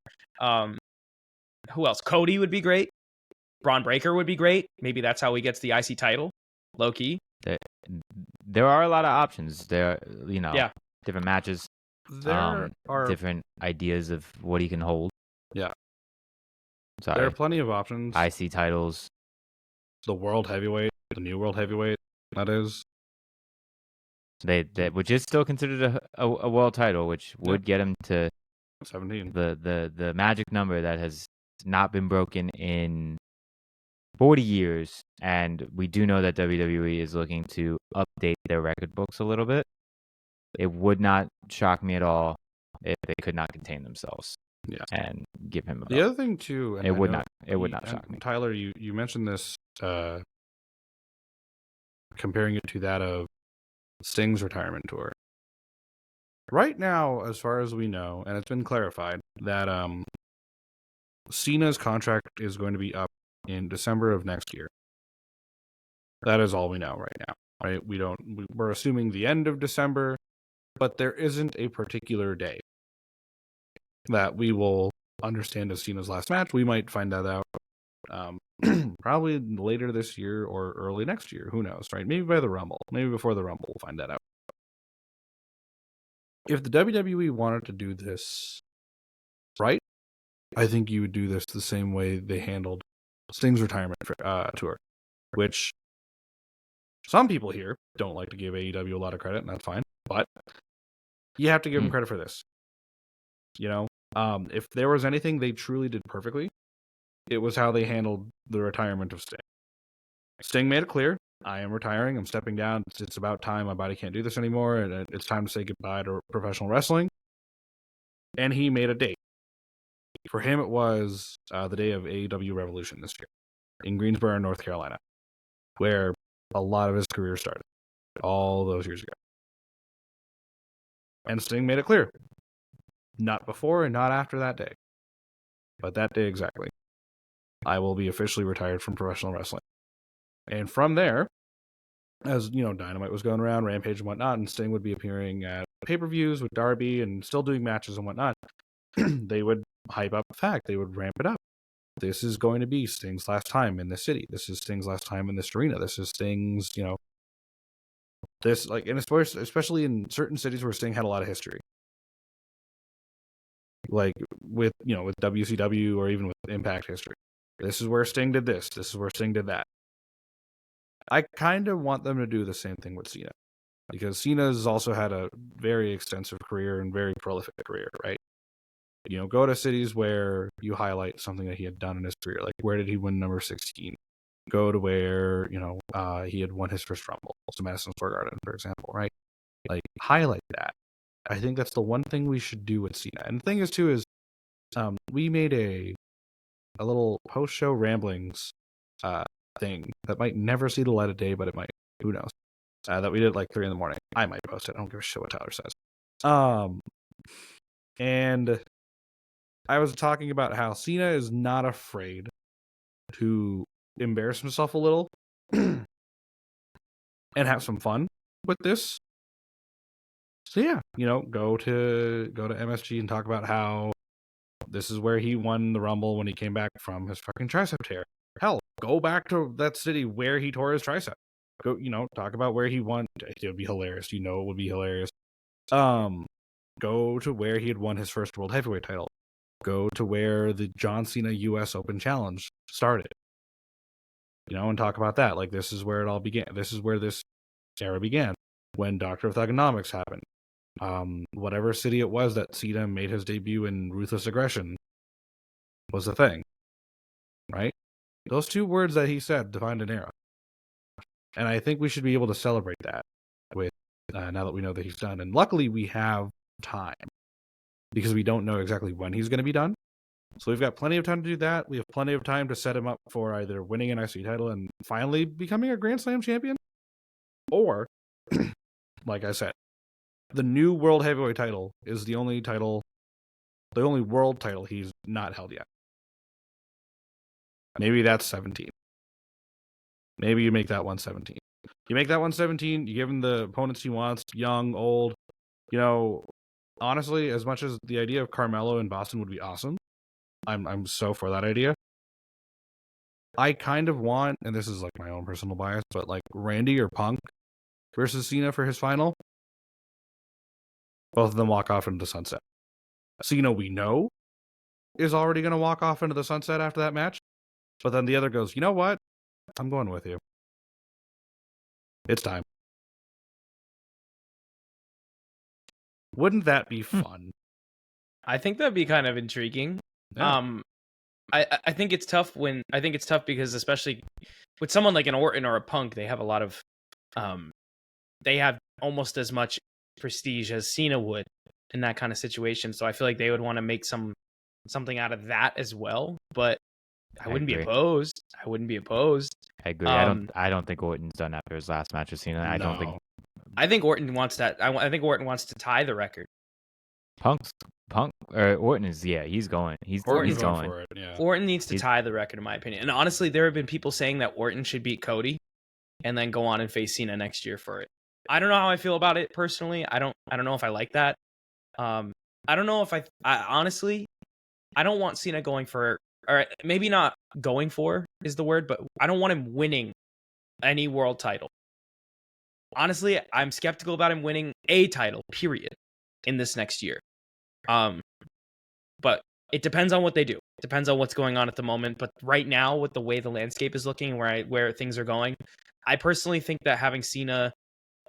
Who else? Cody would be great. Braun Breaker would be great. Maybe that's how he gets the IC title, low key. There are a lot of options. There, different matches. There are different ideas of what he can hold. Yeah. Sorry. There are plenty of options. IC titles. The world heavyweight. the new world heavyweight. That is. Which is still considered a world title, which would get him to 17. The magic number that has not been broken in 40 years. And we do know that WWE is looking to update their record books a little bit. It would not shock me at all if they could not contain themselves. Yeah. And give him a belt. The other thing too, and it would not shock me. Tyler, you mentioned this, comparing it to that of Sting's retirement tour. Right now, as far as we know, and it's been clarified that Cena's contract is going to be up in December of next year. That is all we know right now. Right? We're assuming the end of December, but there isn't a particular day that we will understand as Cena's last match. We might find that out probably later this year or early next year. Who knows, right? Maybe by the Rumble. Maybe before the Rumble, we'll find that out. If the WWE wanted to do this right, I think you would do this the same way they handled Sting's retirement tour, which some people here don't like to give AEW a lot of credit, and that's fine. But you have to give them credit for this. You know, if there was anything they truly did perfectly, it was how they handled the retirement of Sting. Sting made it clear, I am retiring, I'm stepping down, it's about time, my body can't do this anymore, and it's time to say goodbye to professional wrestling. And he made a date. For him, it was the day of AEW Revolution this year in Greensboro, North Carolina, where a lot of his career started all those years ago. And Sting made it clear, not before and not after that day, but that day exactly, I will be officially retired from professional wrestling. And from there, as you know, Dynamite was going around, Rampage and whatnot, and Sting would be appearing at pay-per-views with Darby and still doing matches and whatnot. They would hype up the fact, they would ramp it up. This is going to be Sting's last time in this city. This is Sting's last time in this arena. This is Sting's, you know, this, like, and especially in certain cities where Sting had a lot of history. Like with, you know, with WCW or even with Impact history. This is where Sting did this. This is where Sting did that. I kind of want them to do the same thing with Cena, because Cena's also had a very extensive career and very prolific career, right? You know, go to cities where you highlight something that he had done in his career. Like, where did he win number 16? Go to where, you know, he had won his first Rumble, so Madison Square Garden, for example, right? Like, highlight that. I think that's the one thing we should do with Cena. And the thing is, too, is we made a little post-show ramblings thing that might never see the light of day, but it might. Who knows? That we did at like 3 a.m. I might post it. I don't give a shit what Tyler says. And I was talking about how Cena is not afraid to embarrass himself a little and have some fun with this. So yeah, you know, go to MSG and talk about how this is where he won the Rumble when he came back from his fucking tricep tear. Hell, go back to that city where he tore his tricep. Go, you know, talk about where he won. It would be hilarious. You know, it would be hilarious. Go to where he had won his first world heavyweight title. Go to where the John Cena U.S. Open Challenge started. You know, and talk about that. Like, this is where it all began. This is where this era began. When Doctor of Thugonomics happened. Whatever city it was that Cena made his debut in Ruthless Aggression was the thing. Right? Those 2 words that he said defined an era. And I think we should be able to celebrate that with now that we know that he's done. And luckily we have time, because we don't know exactly when he's going to be done. So we've got plenty of time to do that. We have plenty of time to set him up for either winning an IC title and finally becoming a Grand Slam champion, or, like I said, the new World Heavyweight title is the only world title he's not held yet. Maybe that's 17. Maybe you make that one 17. You make that one 17, you give him the opponents he wants, young, old. You know, honestly, as much as the idea of Carmelo in Boston would be awesome, I'm so for that idea. I kind of want, and this is like my own personal bias, but like Randy or Punk versus Cena for his final. Both of them walk off into the sunset. Cena, we know, is already going to walk off into the sunset after that match. But then the other goes, you know what? I'm going with you. It's time. Wouldn't that be fun? I think that'd be kind of intriguing. Yeah. I think it's tough because especially with someone like an Orton or a Punk, they have a lot of they have almost as much prestige as Cena would in that kind of situation. So I feel like they would want to make something out of that as well. But I wouldn't be opposed. I agree. I don't think Orton's done after his last match with Cena. No. I think Orton wants that. I think Orton wants to tie the record. Orton is he's going. Orton's he's going for it. Yeah. Orton needs to tie the record, in my opinion. And honestly, there have been people saying that Orton should beat Cody and then go on and face Cena next year for it. I don't know how I feel about it personally. I don't know if I like that. I don't know if I honestly, I don't want Cena going for, or maybe not going for is the word, but I don't want him winning any world title. Honestly, I'm skeptical about him winning a title, period, in this next year. But it depends on what they do. It depends on what's going on at the moment. But right now, with the way the landscape is looking, where things are going, I personally think that having Cena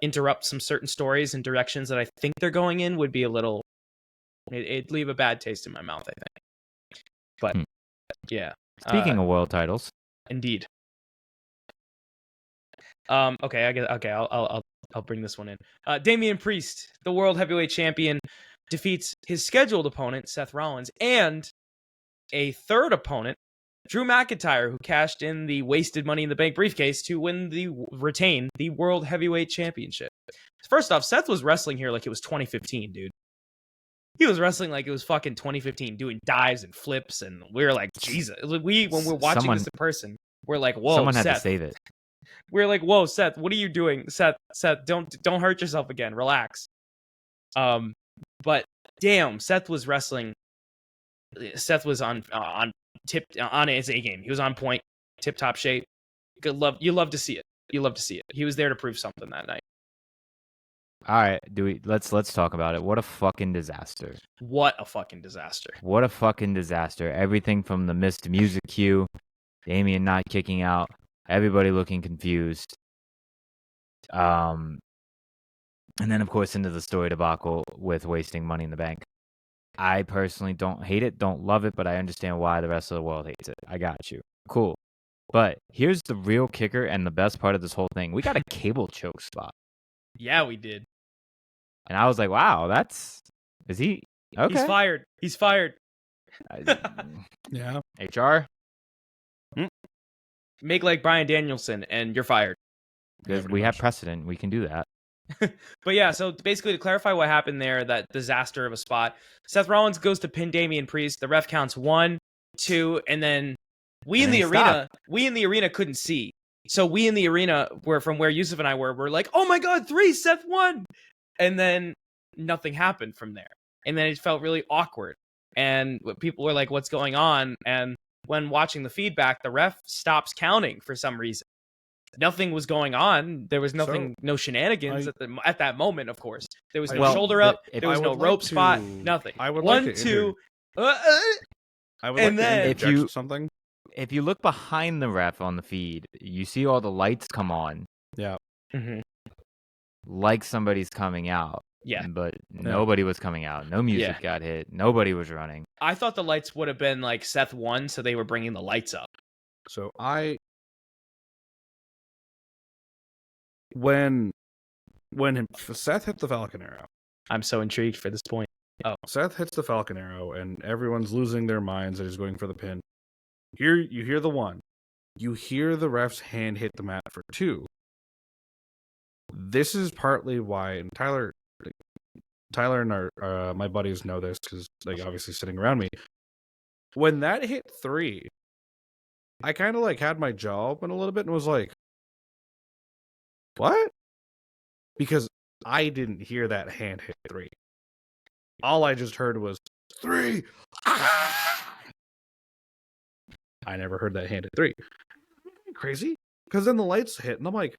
interrupt some certain stories and directions that I think they're going in would be a little. It'd leave a bad taste in my mouth, I think. But yeah. Speaking of world titles, indeed. Okay. I'll bring this one in. Damian Priest, the World Heavyweight Champion, defeats his scheduled opponent Seth Rollins and a third opponent, Drew McIntyre, who cashed in the wasted Money in the Bank briefcase to retain the World Heavyweight Championship. First off, Seth was wrestling here like it was 2015, dude. He was wrestling like it was fucking 2015, doing dives and flips, and we were like, Jesus. When we're watching this in person, we're like, whoa, someone Seth. had to save it. We're like, whoa, Seth, what are you doing? Seth, don't hurt yourself again. Relax. But damn, Seth was wrestling. Seth was on his A game. He was on point, tip top shape. You love to see it. He was there to prove something that night. All right, let's talk about it. What a fucking disaster. Everything from the missed music cue, Damian not kicking out, everybody looking confused. And then of course into the story debacle with wasting Money in the Bank. I personally don't hate it, don't love it, but I understand why the rest of the world hates it. I got you. Cool. But here's the real kicker and the best part of this whole thing. We got a cable choke spot. Yeah, we did. And I was like, wow, is he okay? He's fired. Yeah. HR? Make like Bryan Danielson and you're fired. Because we have precedent. We can do that. But yeah, so basically to clarify what happened there, that disaster of a spot, Seth Rollins goes to pin Damian Priest. The ref counts 1, 2, and then we in the arena couldn't see. So we in the arena, from where Yusuf and I were like, oh my God, 3, Seth won. And then nothing happened from there. And then it felt really awkward. And people were like, what's going on? And when watching the feedback, the ref stops counting for some reason. Nothing was going on. There was no shenanigans at that moment, of course. There was no shoulder up. There was no rope spot. Nothing. I would 1, like to 2. I would like to interject something. If you look behind the ref on the feed, you see all the lights come on. Yeah. Mm-hmm. Like somebody's coming out. Yeah. But nobody was coming out. No music got hit. Nobody was running. I thought the lights would have been like Seth won, so they were bringing the lights up. So when Seth hit the Falcon Arrow. I'm so intrigued for this point. Oh. Seth hits the Falcon Arrow, and everyone's losing their minds that he's going for the pin. Here, you hear the 1. You hear the ref's hand hit the mat for 2. This is partly why, and Tyler and our my buddies know this because obviously sitting around me. When that hit 3, I kind of had my jaw open a little bit and was like, what? Because I didn't hear that hand hit 3. All I just heard was 3. I never heard that hand hit 3. Crazy? Because then the lights hit, and I'm like,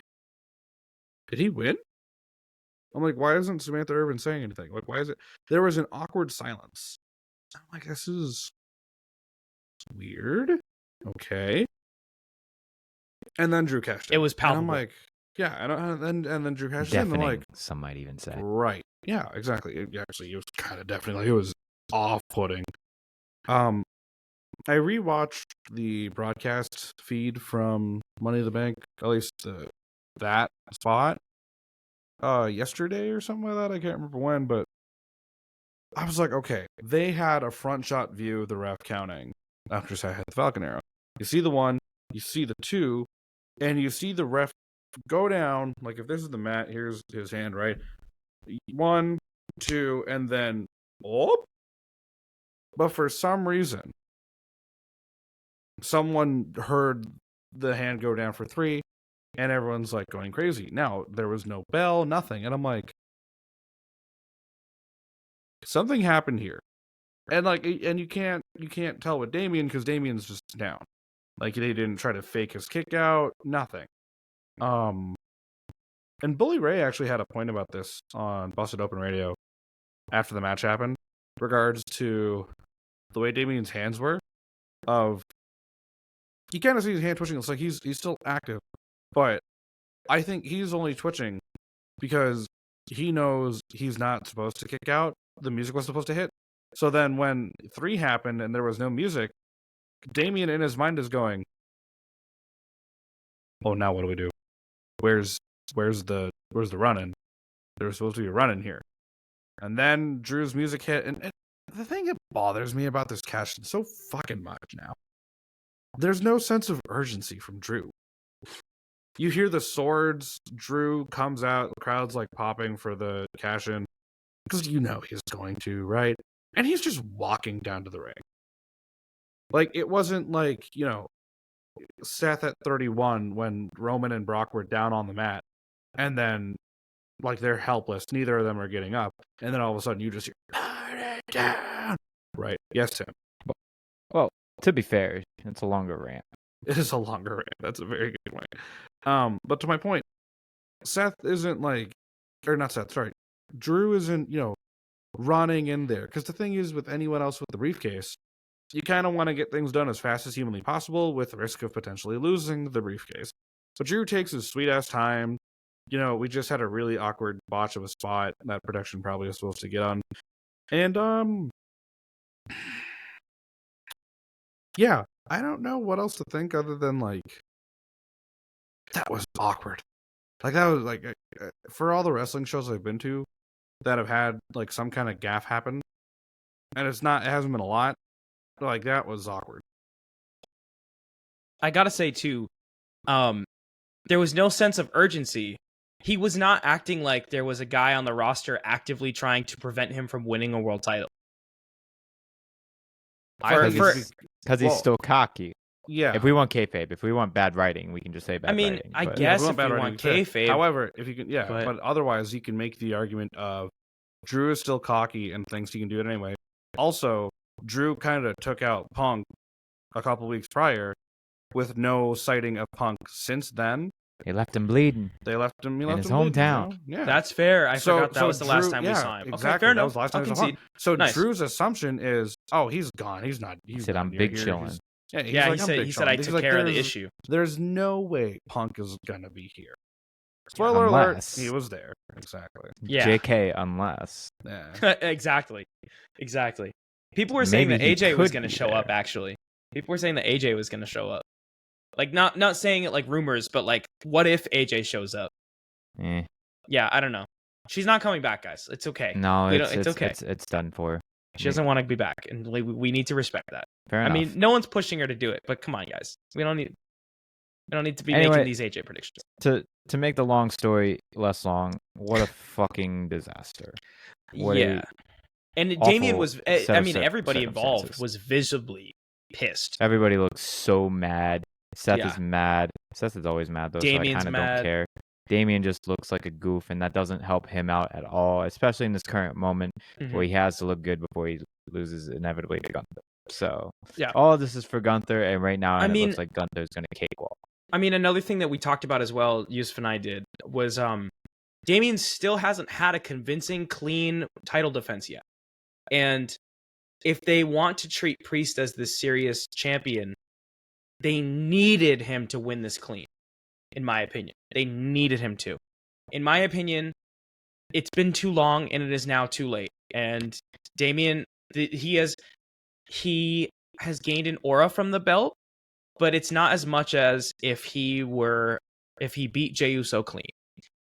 did he win? I'm like, why isn't Samantha Irvin saying anything? Why is it? There was an awkward silence. I'm like, this is weird. Okay. And then Drew cashed in. It was palpable. And I'm like, Yeah, and then Drew cashes in, and Deafening, like, some might even say. right. Yeah, exactly. Actually, it was kind of definitely, like, it was off-putting. I rewatched the broadcast feed from Money in the Bank, at least that spot, yesterday or something like that. I can't remember when, but I was like, okay, they had a front shot view of the ref counting after Seth hit the Falcon arrow. You see the 1, you see the 2, and you see the ref go down. Like, if this is the mat, here's his hand, right? 1, 2, and then oh. But for some reason, someone heard the hand go down for 3, and everyone's like going crazy. Now, there was no bell, nothing, and I'm like, something happened here. And like, and you can't tell with Damien because Damien's just down. Like, they didn't try to fake his kick out, nothing. And Bully Ray actually had a point about this on Busted Open Radio after the match happened, regards to the way Damien's hands were. Of, you kind of see his hand twitching. It's like he's still active, but I think he's only twitching because he knows he's not supposed to kick out. The music was supposed to hit. So then when 3 happened and there was no music, Damien in his mind is going, oh, now what do we do? Where's the run-in? There's supposed to be a run-in here. And then Drew's music hit, and the thing that bothers me about this cash so fucking much now, there's no sense of urgency from Drew. You hear the swords, Drew comes out, the crowd's like popping for the cash-in, because you know he's going to, right? And he's just walking down to the ring. Like, it wasn't like, Seth at 31 when Roman and Brock were down on the mat, and then, like, they're helpless. Neither of them are getting up. And then all of a sudden you just hear, put it down. Right. Yes, Tim. Well, to be fair, it's a longer rant. It is a longer rant. That's a very good point. But to my point, Seth isn't like, or not Seth, sorry. Drew isn't, running in there. Because the thing is, with anyone else with the briefcase, you kind of want to get things done as fast as humanly possible with the risk of potentially losing the briefcase. So Drew takes his sweet-ass time. We just had a really awkward botch of a spot that production probably was supposed to get on. And, yeah, I don't know what else to think other than, like, that was awkward. Like, that was, like, for all the wrestling shows I've been to that have had, like, some kind of gaffe happen, and it hasn't been a lot, like, that was awkward. I gotta say, too, there was no sense of urgency. He was not acting like there was a guy on the roster actively trying to prevent him from winning a world title. Because he's still cocky. Yeah. If we want kayfabe, if we want bad writing, we can just say bad writing. I guess if we want kayfabe. However, if you can, but otherwise you can make the argument of Drew is still cocky and thinks he can do it anyway. Also, Drew kind of took out Punk a couple weeks prior with no sighting of Punk since then. They left him bleeding. They left him in his hometown. Yeah, that's fair. I forgot that was the last time we saw him. Exactly. Okay, fair enough. That was the last time we saw him. So nice. Drew's assumption is, oh, he's gone. He's not. He said, "I'm big chilling." He said I took care of the issue. There's no way Punk is gonna be here. Spoiler alert, he was there. Exactly. Yeah. JK, unless. Yeah. Exactly. People were saying that AJ was going to show up, actually. People were saying that AJ was going to show up. Like, not saying it like rumors, but like, what if AJ shows up? Yeah, I don't know. She's not coming back, guys. It's okay. No, it's okay. It's done for. She doesn't want to be back, and we need to respect that. Fair enough. I mean, no one's pushing her to do it, but come on, guys. We don't need to be making these AJ predictions. To make the long story less long, what a fucking disaster. And Damien was, everybody involved was visibly pissed. Everybody looks so mad. Seth is mad. Seth is always mad, though, Damien's so I kind of don't care. Damien just looks like a goof, and that doesn't help him out at all, especially in this current moment where he has to look good before he loses inevitably to Gunther. So, all of this is for Gunther, and right now it looks like Gunther's going to cakewalk. I mean, another thing that we talked about as well, Yusuf and I did, was Damien still hasn't had a convincing, clean title defense yet. And if they want to treat Priest as this serious champion, they needed him to win this clean. in my opinion. They needed him to. In my opinion, it's been too long and it is now too late. And Damian, he has gained an aura from the belt, but it's not as much as if he beat Jey Uso clean,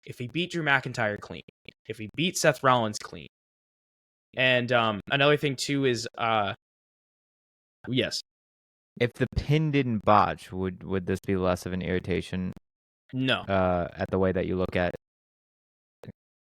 if he beat Drew McIntyre clean, if he beat Seth Rollins clean. And another thing too is yes. If the pin didn't botch, would this be less of an irritation? No. At the way that you look at.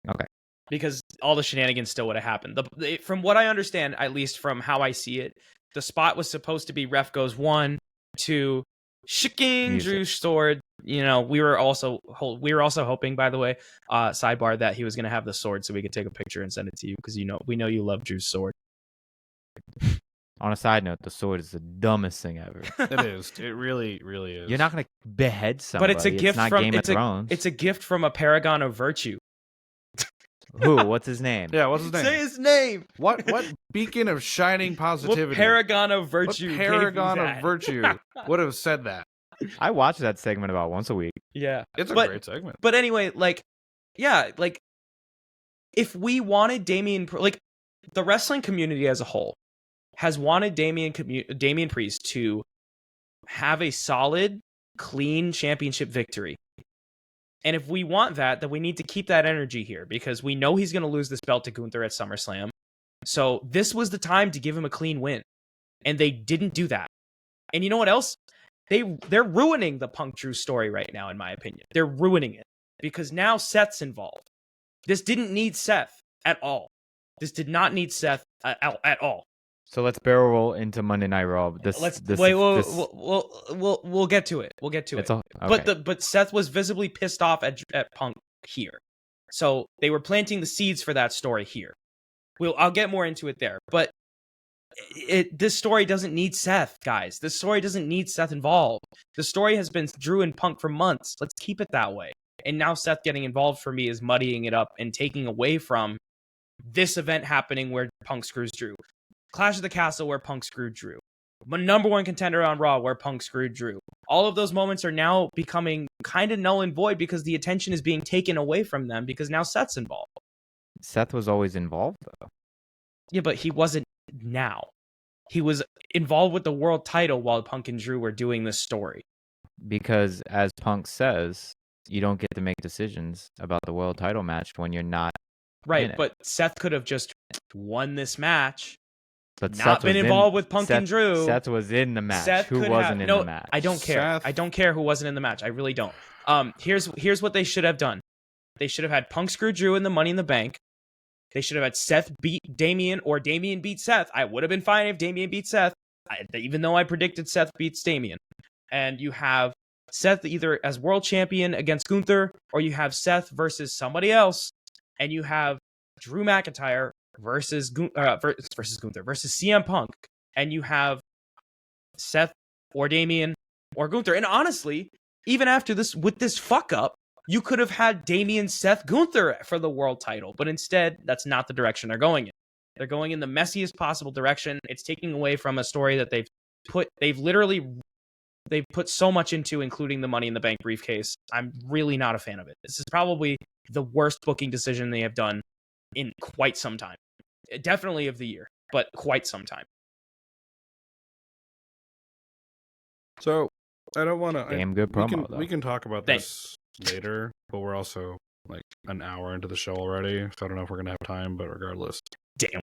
Okay. Because all the shenanigans still would have happened. From what I understand, at least from how I see it, the spot was supposed to be ref goes 1, 2, shikin Drew sword. You know, we were also hoping, by the way, sidebar, that he was going to have the sword so we could take a picture and send it to you, because we know you love Drew's sword. On a side note, the sword is the dumbest thing ever. It is. It really, really is. You're not going to behead somebody. But it's a gift not from Game of Thrones. It's a gift from a paragon of virtue. Who? What's his name? Yeah, what's his name? Say his name. What beacon of shining positivity? What paragon of virtue? What paragon of virtue would have said that? I watch that segment about once a week. Yeah, it's a great segment. But anyway, if we wanted Damian, the wrestling community as a whole has wanted Damian Priest to have a solid, clean championship victory. And if we want that, then we need to keep that energy here, because we know he's going to lose this belt to Gunther at SummerSlam. So this was the time to give him a clean win. And they didn't do that. And you know what else? They're ruining the Punk Drew story right now, in my opinion. They're ruining it because now Seth's involved. This didn't need Seth at all. This did not need Seth at all. So let's barrel roll into Monday Night Raw. We'll get to it. We'll get to it. Okay. But Seth was visibly pissed off at Punk here, so they were planting the seeds for that story here. I'll get more into it there, but this story doesn't need Seth, guys. This story doesn't need Seth involved. The story has been Drew and Punk for months. Let's keep it that way. And now Seth getting involved, for me, is muddying it up and taking away from this event happening where Punk screws Drew. Clash of the Castle where Punk screwed Drew. Number 1 contender on Raw where Punk screwed Drew. All of those moments are now becoming kind of null and void because the attention is being taken away from them because now Seth's involved. Seth was always involved, though. Yeah, but he wasn't now. He was involved with the world title while Punk and Drew were doing this story. Because, as Punk says, you don't get to make decisions about the world title match when you're not right. But Seth could have just won this match. But not been involved with Punk and Drew. Seth was in the match. Seth who wasn't in the match? I don't care. I don't care who wasn't in the match. I really don't. Here's what they should have done. They should have had Punk screw Drew in the Money in the Bank. They should have had Seth beat Damian, or Damian beat Seth. I would have been fine if Damian beat Seth, even though I predicted Seth beats Damian. And you have Seth either as world champion against Gunther, or you have Seth versus somebody else, and you have Drew McIntyre versus Gunther versus CM Punk, and you have Seth or Damian or Gunther. And honestly, even after this, with this fuck up, you could have had Damian, Seth, Gunther for the world title, but instead, that's not the direction they're going in. They're going in the messiest possible direction. It's taking away from a story that they've put so much into, including the Money in the Bank briefcase. I'm really not a fan of it. This is probably the worst booking decision they have done in quite some time. Definitely of the year, but quite some time. So, I don't want to... Damn good promo, we can talk about this later, but we're also like an hour into the show already, so I don't know if we're going to have time, but regardless. Damn.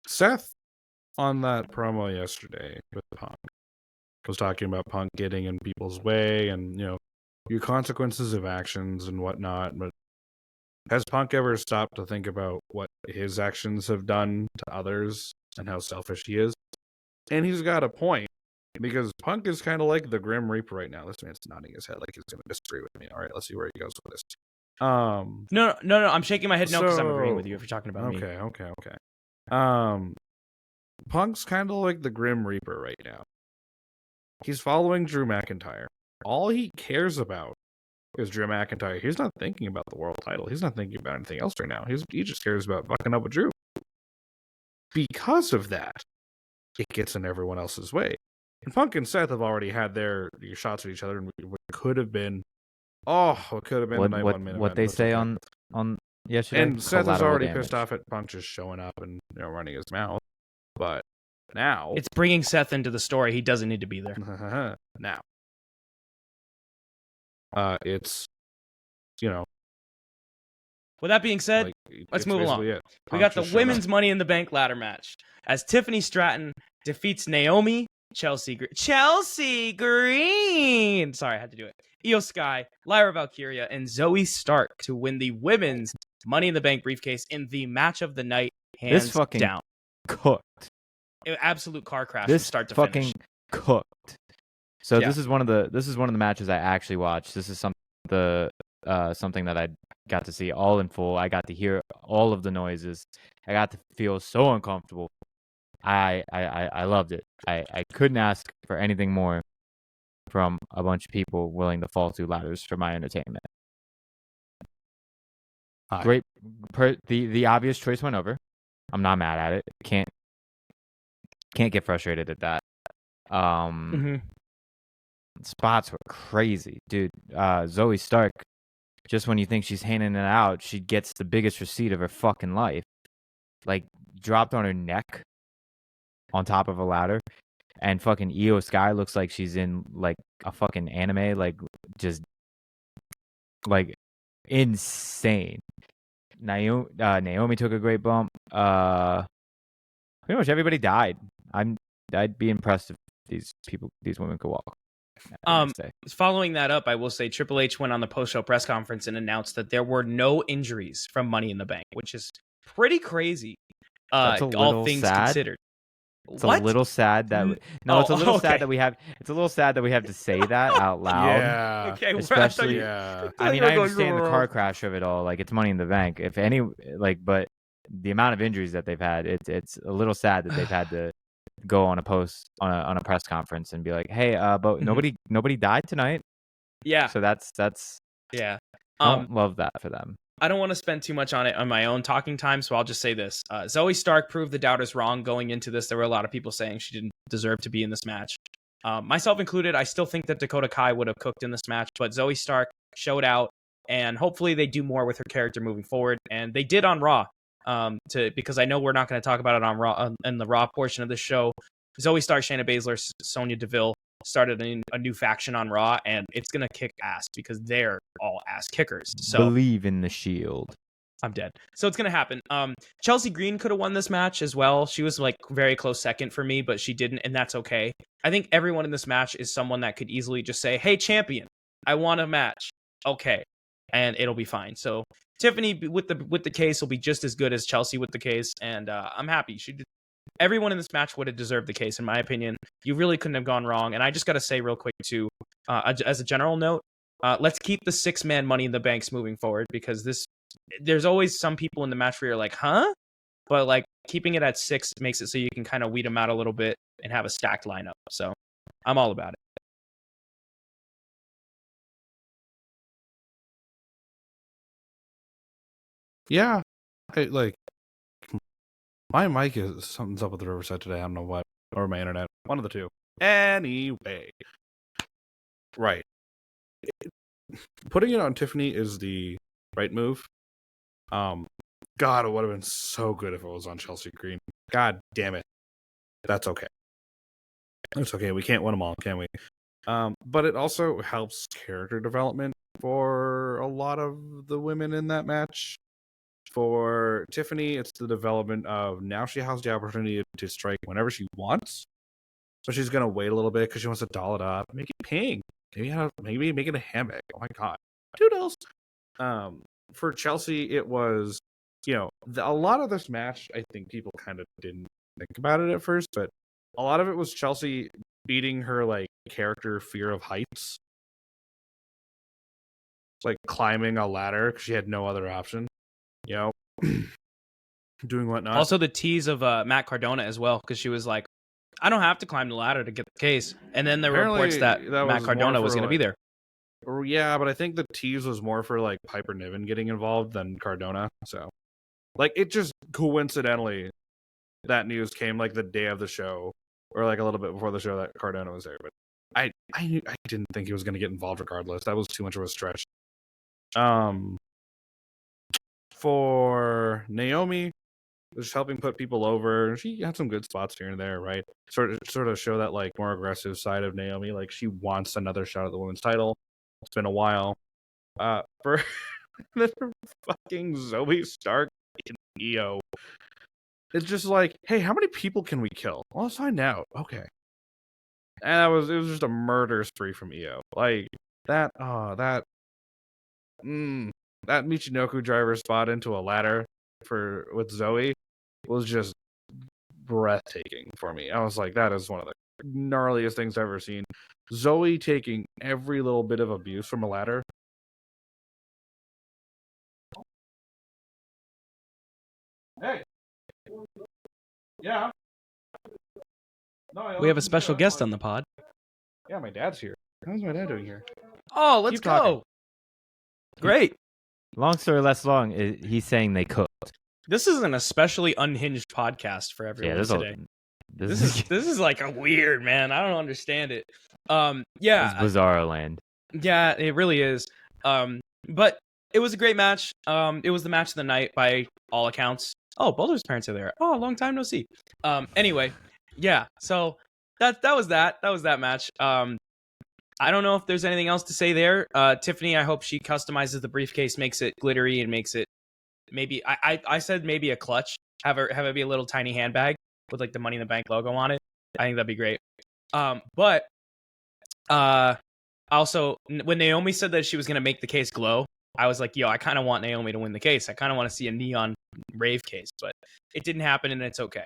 Seth, on that promo yesterday with Punk, was talking about Punk getting in people's way and, you know, your consequences of actions and whatnot, but has Punk ever stopped to think about what his actions have done to others and how selfish he is? And he's got a point, because Punk is kind of like the Grim Reaper right now. This man's nodding his head like he's going to disagree with me. All right, let's see where he goes with this. No, I'm shaking my head no because I'm agreeing with you if you're talking about me. Okay. Punk's kind of like the Grim Reaper right now. He's following Drew McIntyre. All he cares about is Drew McIntyre. He's not thinking about the world title. He's not thinking about anything else right now. He just cares about fucking up with Drew. Because of that, it gets in everyone else's way. And Punk and Seth have already had their shots at each other, and what could have been, the night one main event. What they say okay. on yesterday. And Seth is already damage. pissed off at Punk just showing up and running his mouth. But now It's bringing Seth into the story. He doesn't need to be there. now, it's With that being said, let's move along. We got the women's Money in the Bank ladder match as Tiffany Stratton defeats Naomi, Chelsea Green. Sorry, I had to do it. Io Sky, Lyra Valkyria, and Zoe Stark to win the women's Money in the Bank briefcase in the match of the night. Hands down, cooked. Absolute car crash This from start to fucking finish. Cooked. So Yeah. this is one of the matches I actually watched. This is something that I got to see all in full. I got to hear all of the noises. I got to feel so uncomfortable. I loved it. I couldn't ask for anything more from a bunch of people willing to fall through ladders for my entertainment. Great. The obvious choice went over. I'm not mad at it. Can't get frustrated at that. Spots were crazy, dude. Zoe Stark, just when you think she's handing it out, she gets the biggest receipt of her fucking life. Like, dropped on her neck on top of a ladder. And fucking Io Sky looks like she's in, like, a fucking anime. Like, just, like, insane. Naomi took a great bump. Pretty much everybody died. I'd be impressed if these women could walk. Following that up, I will say Triple H went on the post-show press conference and announced that there were no injuries from Money in the Bank, which is pretty crazy. All things considered. It's a little sad that it's a little sad that we have. It's a little sad that we have to say that out loud. Yeah. Okay. Especially. I mean, I understand the car crash of it all. Like, it's Money in the Bank. If any, but the amount of injuries that they've had, it's a little sad that they've had to go on a press conference and be like, hey, but nobody died tonight. Yeah. So that's yeah. Don't love that for them. I don't want to spend too much on it on my own talking time, so I'll just say this. Zoe Stark proved the doubters wrong going into this. There were a lot of people saying she didn't deserve to be in this match. Myself included, I still think that Dakota Kai would have cooked in this match, but Zoe Stark showed out, and hopefully they do more with her character moving forward. And they did on Raw, because I know we're not going to talk about it on Raw in the Raw portion of the show. Zoe Stark, Shayna Baszler, Sonya Deville started a new faction on Raw, and it's going to kick ass because they're all ass kickers. So believe in the Shield. I'm dead. So it's going to happen. Chelsea Green could have won this match as well. She was like very close second for me, but she didn't, and that's okay. I think everyone in this match is someone that could easily just say, hey, champion, I want a match. Okay. And it'll be fine. So Tiffany with the case will be just as good as Chelsea with the case, and I'm happy. Everyone in this match would have deserved the case, in my opinion. You really couldn't have gone wrong. And I just got to say real quick, too, as a general note, let's keep the 6-man Money in the Banks moving forward, because there's always some people in the match where you're like, huh? But like keeping it at 6 makes it so you can kind of weed them out a little bit and have a stacked lineup. So I'm all about it. Yeah. My mic is something's up with the Riverside today. I don't know what, or my internet. One of the two. Anyway, right. Putting it on Tiffany is the right move. God, it would have been so good if it was on Chelsea Green. God damn it. That's okay. It's okay. We can't win them all, can we? But it also helps character development for a lot of the women in that match. For Tiffany, it's the development of now she has the opportunity to strike whenever she wants. So she's going to wait a little bit because she wants to doll it up. Make it pink. Maybe make it a handbag. Oh my God. Toodles. For Chelsea, it was, a lot of this match, I think people kind of didn't think about it at first, but a lot of it was Chelsea beating her, like, character fear of heights. Like climbing a ladder because she had no other option. Doing whatnot. Also, the tease of Matt Cardona as well, because she was like, I don't have to climb the ladder to get the case. And then there were reports that Matt Cardona was going to be there. Yeah, but I think the tease was more for like Piper Niven getting involved than Cardona. So, like, it just coincidentally, that news came like the day of the show. or like a little bit before the show that Cardona was there, but I didn't think he was going to get involved regardless. That was too much of a stretch. For Naomi, just helping put people over. She had some good spots here and there, right? Sort of show that like more aggressive side of Naomi. Like she wants another shot at the women's title. It's been a while. For fucking Zoe Stark in EO. It's just like, hey, how many people can we kill? Well, let's find out. Okay. And it was just a murder spree from EO. Like that Michinoku driver spot into a ladder with Zoe was just breathtaking for me. I was like, that is one of the gnarliest things I've ever seen. Zoe taking every little bit of abuse from a ladder. Hey. Yeah. No, We have a special guest on the pod. Yeah, my dad's here. How's my dad doing here? Oh, let's Keep go. talking. Great. Long story less long, he's saying they cooked. This is an especially unhinged podcast for everyone today. This is like a weird, man. I don't understand it. Yeah. It's bizarre land. Yeah, it really is. But it was a great match. It was the match of the night by all accounts. Oh, Boulder's parents are there. Oh, long time no see. Anyway, yeah. So that was that. That was that match. I don't know if there's anything else to say there. Tiffany, I hope she customizes the briefcase, makes it glittery, and makes it maybe. I said maybe a clutch. Have it be a little tiny handbag with like the Money in the Bank logo on it. I think that'd be great. But also when Naomi said that she was gonna make the case glow, I was like, yo, I kind of want Naomi to win the case. I kind of want to see a neon rave case, but it didn't happen, and it's okay.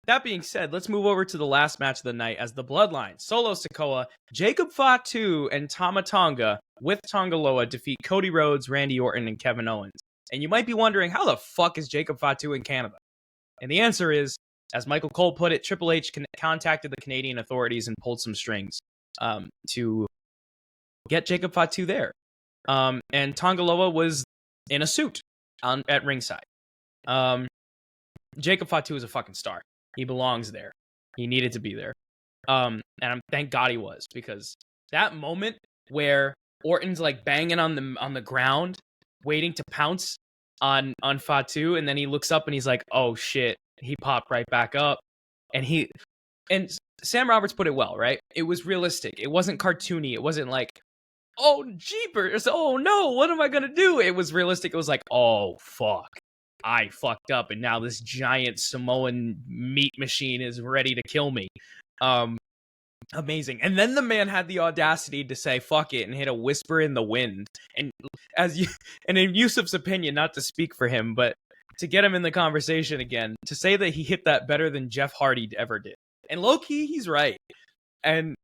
That being said, let's move over to the last match of the night as the Bloodline, Solo Sikoa, Jacob Fatu, and Tama Tonga with Tonga Loa defeat Cody Rhodes, Randy Orton, and Kevin Owens. And you might be wondering, how the fuck is Jacob Fatu in Canada? And the answer is, as Michael Cole put it, Triple H contacted the Canadian authorities and pulled some strings to get Jacob Fatu there. And Tonga Loa was in a suit at ringside. Jacob Fatu is a fucking star. He belongs there. He needed to be there. And thank God he was, because that moment where Orton's like banging on the ground, waiting to pounce on Fatu, and then he looks up and he's like, "Oh shit!" He popped right back up, and Sam Roberts put it well, right? It was realistic. It wasn't cartoony. It wasn't like, "Oh jeepers! Oh no! What am I gonna do?" It was realistic. It was like, "Oh fuck! I fucked up, and now this giant Samoan meat machine is ready to kill me." Amazing. And then the man had the audacity to say "fuck it" and hit a whisper in the wind. And and in Yusuf's opinion, not to speak for him, but to get him in the conversation again, to say that he hit that better than Jeff Hardy ever did. And low key, he's right. And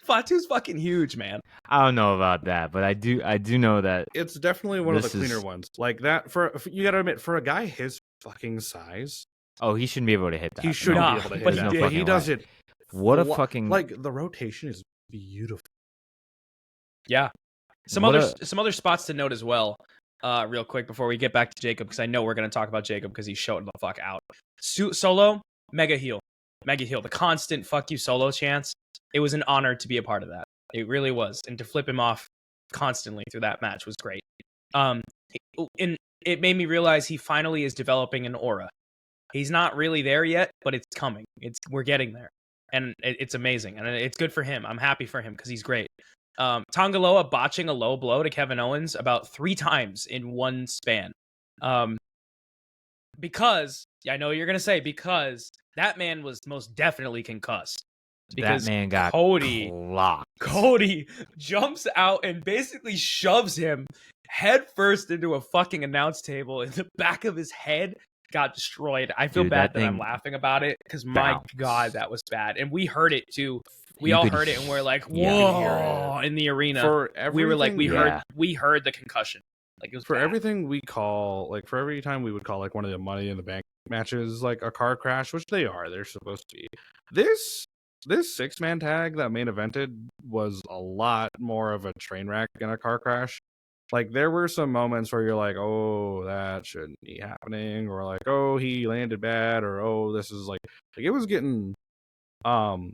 Fatu's fucking huge, man. I don't know about that, but I do know that it's definitely one of the cleaner ones. Like that, you gotta admit, for a guy his fucking size, he shouldn't be able to hit that. He shouldn't be able to hit that. But he does it. What a fucking like the rotation is beautiful. Yeah. Some other spots to note as well, real quick before we get back to Jacob, because I know we're gonna talk about Jacob because he's showing the fuck out. Solo, mega heel. The constant fuck you Solo chance. It was an honor to be a part of that. It really was, and to flip him off constantly through that match was great. And it made me realize he finally is developing an aura. He's not really there yet, but it's coming. We're getting there. And it's amazing, and it's good for him. I'm happy for him because he's great. Tonga Loa botching a low blow to Kevin Owens about 3 times in one span. Because, I know you're going to say, because that man was most definitely concussed. Because that man got clocked. Cody jumps out and basically shoves him head first into a fucking announce table, and the back of his head got destroyed. I feel bad that I'm laughing about it, because my God, that was bad. And we heard it too. We all heard it, and we're like, whoa, in the arena. We were like, we heard the concussion. Like, it was for bad. everything we call, like, for every time we would call like one of the Money in the Bank matches like a car crash, which they're supposed to be. This 6-man tag that main evented was a lot more of a train wreck than a car crash. Like, there were some moments where you're like, oh, that shouldn't be happening, or like, oh, he landed bad, or oh, this is like it was getting Bad.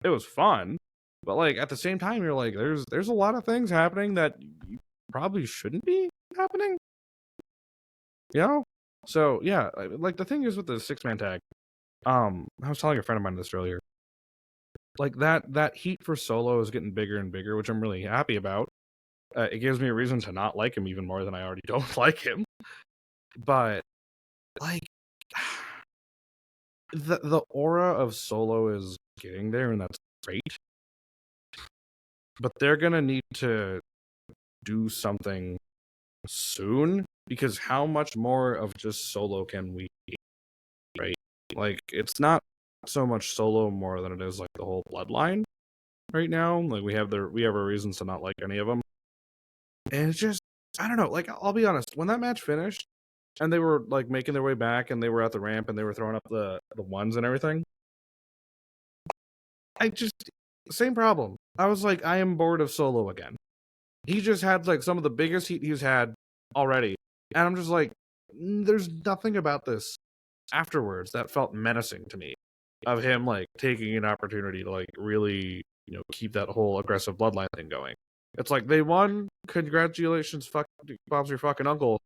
It was fun, but like at the same time, you're like, there's a lot of things happening that you probably shouldn't be happening. You know? So yeah, like the thing is with the 6-man tag. I was telling a friend of mine this earlier. Like that heat for Solo is getting bigger and bigger, which I'm really happy about. It gives me a reason to not like him even more than I already don't like him. But like the aura of Solo is getting there, and that's great. But they're gonna need to do something soon, because how much more of just Solo can we get, right? Like it's not so much Solo more than it is like the whole bloodline right now. Like we have our reasons to not like any of them, and it's just I don't know. Like I'll be honest, when that match finished and they were like making their way back and they were at the ramp and they were throwing up the ones and everything, I just same problem. I was like, I am bored of Solo again. He just had like some of the biggest heat he's had already, and I'm just like, there's nothing about this afterwards that felt menacing to me, of him like taking an opportunity to like really keep that whole aggressive bloodline thing going. It's like they won, congratulations, fuck Bob's your fucking uncle,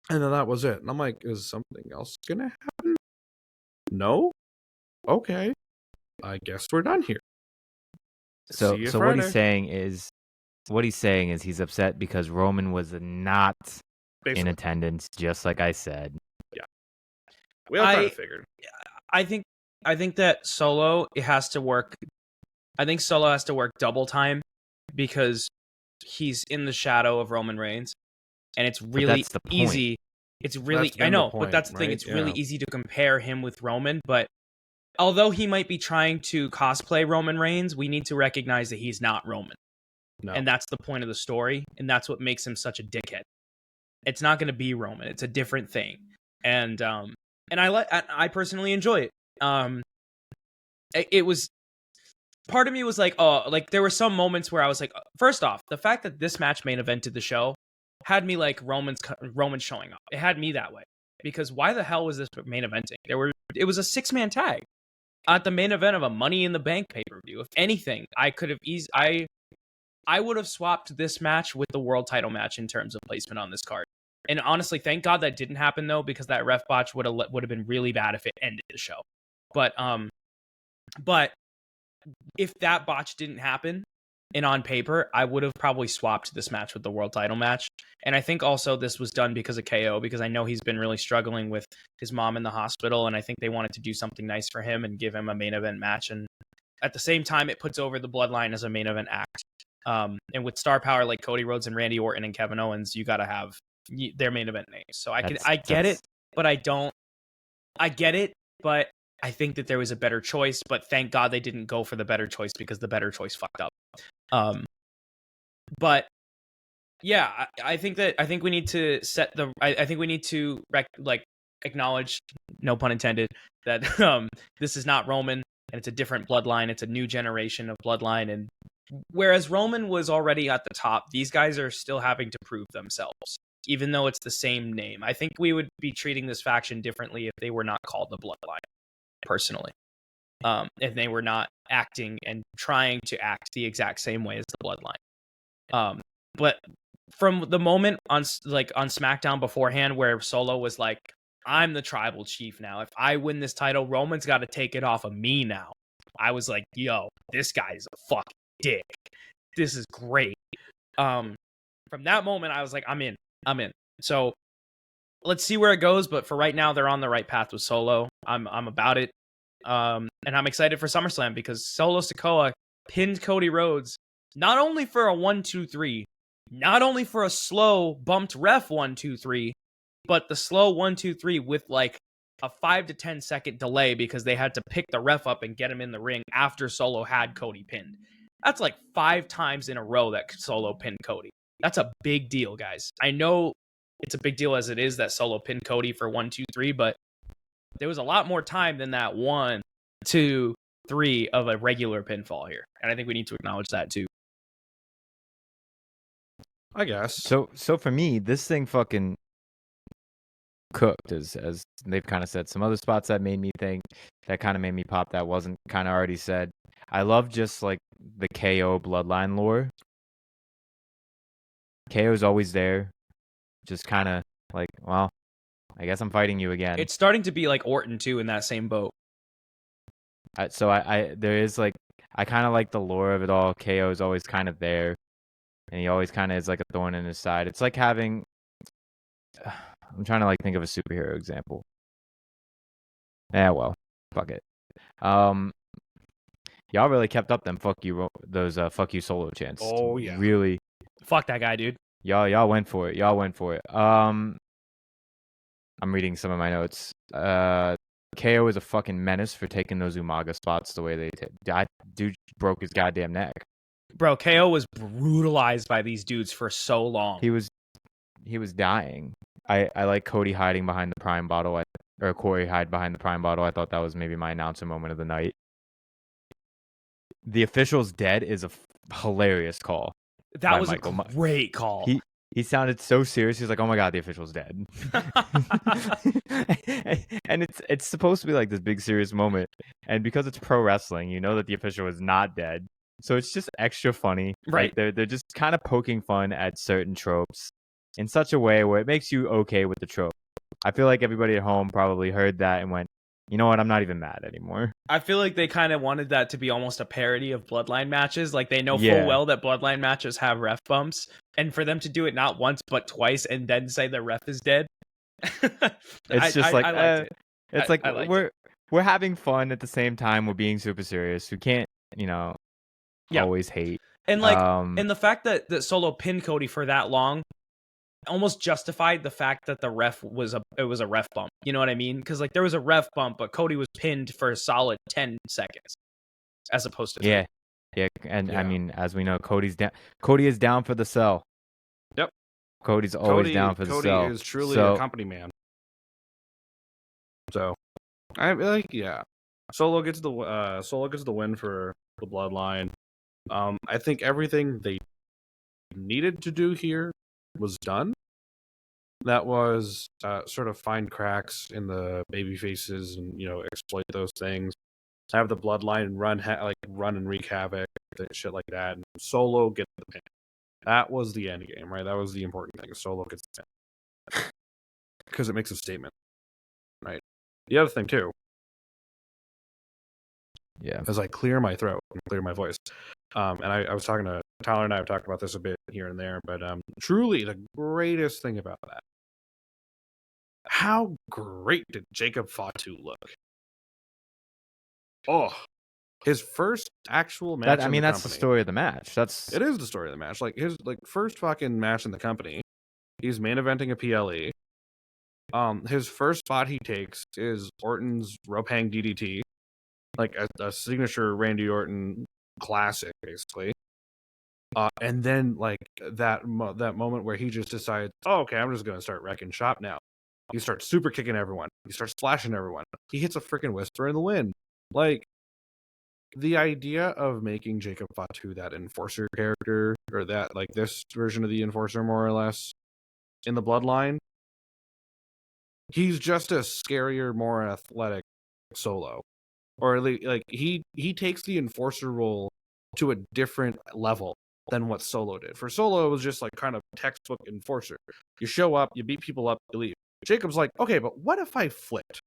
and then that was it. And I'm like, is something else gonna happen? No? Okay, I guess we're done here. So See you what Friday. he's saying is he's upset because Roman was not in Basically. attendance, just like I said. Yeah, we all kind of figured. I think that Solo has to work. I think Solo has to work double time because he's in the shadow of Roman Reigns, and it's really easy. It's really I know, but that's the thing. It's really easy to compare him with Roman, but although he might be trying to cosplay Roman Reigns, we need to recognize that he's not Roman. No. And that's the point of the story, and that's what makes him such a dickhead. It's not going to be Roman. It's a different thing. And I personally enjoy it. It was part of me was like, oh, like there were some moments where I was like, first off, the fact that this match main evented the show had me like Roman showing up. It had me that way, because why the hell was this main eventing? It was a 6-man tag at the main event of a Money in the Bank pay-per-view. If anything, I could have I would have swapped this match with the world title match in terms of placement on this card. And honestly, thank God that didn't happen though, because that ref botch would have been really bad if it ended the show. But if that botch didn't happen and on paper, I would have probably swapped this match with the world title match. And I think also this was done because of KO, because I know he's been really struggling with his mom in the hospital, and I think they wanted to do something nice for him and give him a main event match. And at the same time, it puts over the Bloodline as a main event act. And with star power like Cody Rhodes and Randy Orton and Kevin Owens, you got to have their main event names. So I get it, but I don't. I get it, but I think that there was a better choice. But thank God they didn't go for the better choice, because the better choice fucked up. But yeah, I think we need to set the. I think we need to acknowledge, no pun intended, that this is not Roman, and it's a different bloodline. It's a new generation of bloodline, and whereas Roman was already at the top, these guys are still having to prove themselves, even though it's the same name. I think we would be treating this faction differently if they were not called the Bloodline, personally. If they were not acting and trying to act the exact same way as the Bloodline. But from the moment on SmackDown beforehand where Solo was like, I'm the tribal chief now. If I win this title, Roman's got to take it off of me now. I was like, yo, this guy's a fucking dick. This is great. From that moment, I was like, I'm in. So let's see where it goes. But for right now, they're on the right path with Solo. I'm about it. And I'm excited for SummerSlam, because Solo Sikoa pinned Cody Rhodes, not only for a 1-2-3, not only for a slow bumped ref 1-2-3, but the slow 1-2-3 with like a 5 to 10 second delay, because they had to pick the ref up and get him in the ring after Solo had Cody pinned. That's like 5 times in a row that Solo pinned Cody. That's a big deal, guys. I know it's a big deal as it is that Solo pinned Cody for 1-2-3, but there was a lot more time than that 1-2-3 of a regular pinfall here. And I think we need to acknowledge that too. I guess. So for me, this thing fucking cooked, as they've kind of said. Some other spots that made me think, that kind of made me pop, that wasn't kind of already said. I love just like the KO bloodline lore. KO's always there, just kind of like, well, I guess I'm fighting you again. It's starting to be like Orton too in that same boat. So there is like, I kind of like the lore of it all. KO is always kind of there, and he always kind of is like a thorn in his side. It's like having, I'm trying to like think of a superhero example. Yeah, well, fuck it. Y'all really kept up them fuck you solo chants. Oh yeah, really. Fuck that guy, dude. Y'all went for it. I'm reading some of my notes. KO is a fucking menace for taking those Umaga spots the way they did. Dude broke his goddamn neck. Bro, KO was brutalized by these dudes for so long. He was dying. I like Cody hiding behind the Prime bottle, or Corey hide behind the Prime bottle. I thought that was maybe my announcer moment of the night. The official's dead is a hilarious call. That was Michael. A great call. He sounded so serious. He's like, "Oh my god, the official's dead," and it's supposed to be like this big serious moment. And because it's pro wrestling, you know that the official is not dead, so it's just extra funny. Right? Like they're just kind of poking fun at certain tropes in such a way where it makes you okay with the trope. I feel like everybody at home probably heard that and went, "You know what? I'm not even mad anymore." I feel like they kind of wanted that to be almost a parody of Bloodline matches. Like they know full well that Bloodline matches have ref bumps, and for them to do it not once but twice and then say the ref is dead, it's just like I liked it. It's like we're having fun at the same time we're being super serious. We can't, always hate. And like, and the fact that Solo pinned Cody for that long almost justified the fact that the ref was a ref bump. You know what I mean? Because like there was a ref bump, but Cody was pinned for a solid 10 seconds as opposed to 3. Yeah. And I mean, as we know, Cody is down for the sell. Yep. Cody's always down for the sell. Cody is truly a company man. So I like, yeah. Solo gets the win for the Bloodline. I think everything they needed to do here was done. That was sort of find cracks in the baby faces and exploit those things. Have the Bloodline run and wreak havoc, shit like that. And Solo get the pin. That was the end game, right? That was the important thing. Solo gets the pin because it makes a statement, right? The other thing too, as I clear my throat and clear my voice, and I was talking to Tyler and I have talked about this a bit here and there, but truly the greatest thing about that, how great did Jacob Fatu look? Oh, his first actual match. That's the story of the match. It is the story of the match. Like his first fucking match in the company. He's main eventing a PLE. His first spot he takes is Orton's rope hang DDT, like a signature Randy Orton classic, basically. And then like that moment where he just decides, oh, okay, I'm just gonna start wrecking shop now. He starts super kicking everyone. He starts splashing everyone. He hits a freaking whisper in the wind. Like the idea of making Jacob Fatu that enforcer character, or that like this version of the enforcer, more or less, in the Bloodline. He's just a scarier, more athletic Solo, or like he takes the enforcer role to a different level than what Solo did. For Solo, it was just like kind of textbook enforcer. You show up, you beat people up, you leave. Jacob's like, okay, but what if I flipped?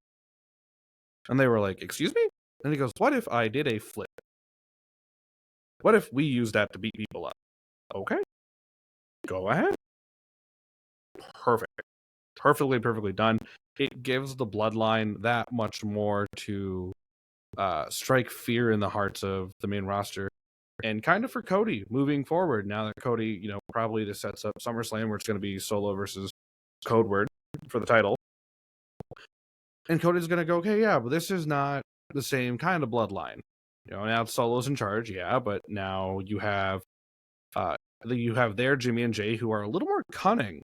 And they were like, excuse me? And he goes, what if I did a flip? What if we use that to beat people up? Okay, go ahead. Perfect. Perfectly done. It gives the Bloodline that much more to strike fear in the hearts of the main roster. And kind of for Cody moving forward, now that Cody, probably just sets up SummerSlam where it's going to be Solo versus Code Word for the title. And Cody's going to go, okay, yeah, but this is not the same kind of Bloodline. Now Solo's in charge, yeah, but now you have their Jimmy and Jay who are a little more cunning.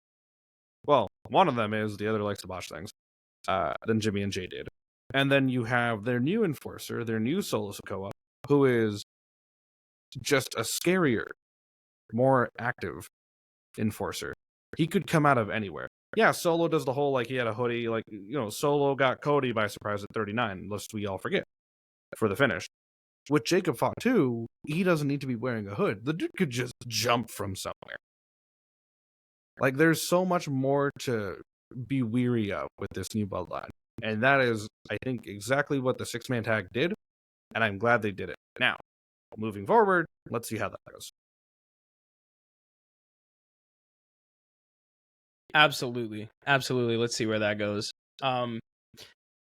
Well, one of them is, the other likes to botch things, than Jimmy and Jay did. And then you have their new enforcer, their new Solo Sikoa, who is just a scarier, more active enforcer. He could come out of anywhere. Yeah, Solo does the whole, like, he had a hoodie, like, Solo got Cody by surprise at 39, lest we all forget, for the finish. With Jacob Fatu, he doesn't need to be wearing a hood. The dude could just jump from somewhere. Like, there's so much more to be weary of with this new bloodline. And that is, I think, exactly what the six-man tag did, and I'm glad they did it. Now, moving forward, let's see how that goes. Absolutely. Let's see where that goes. And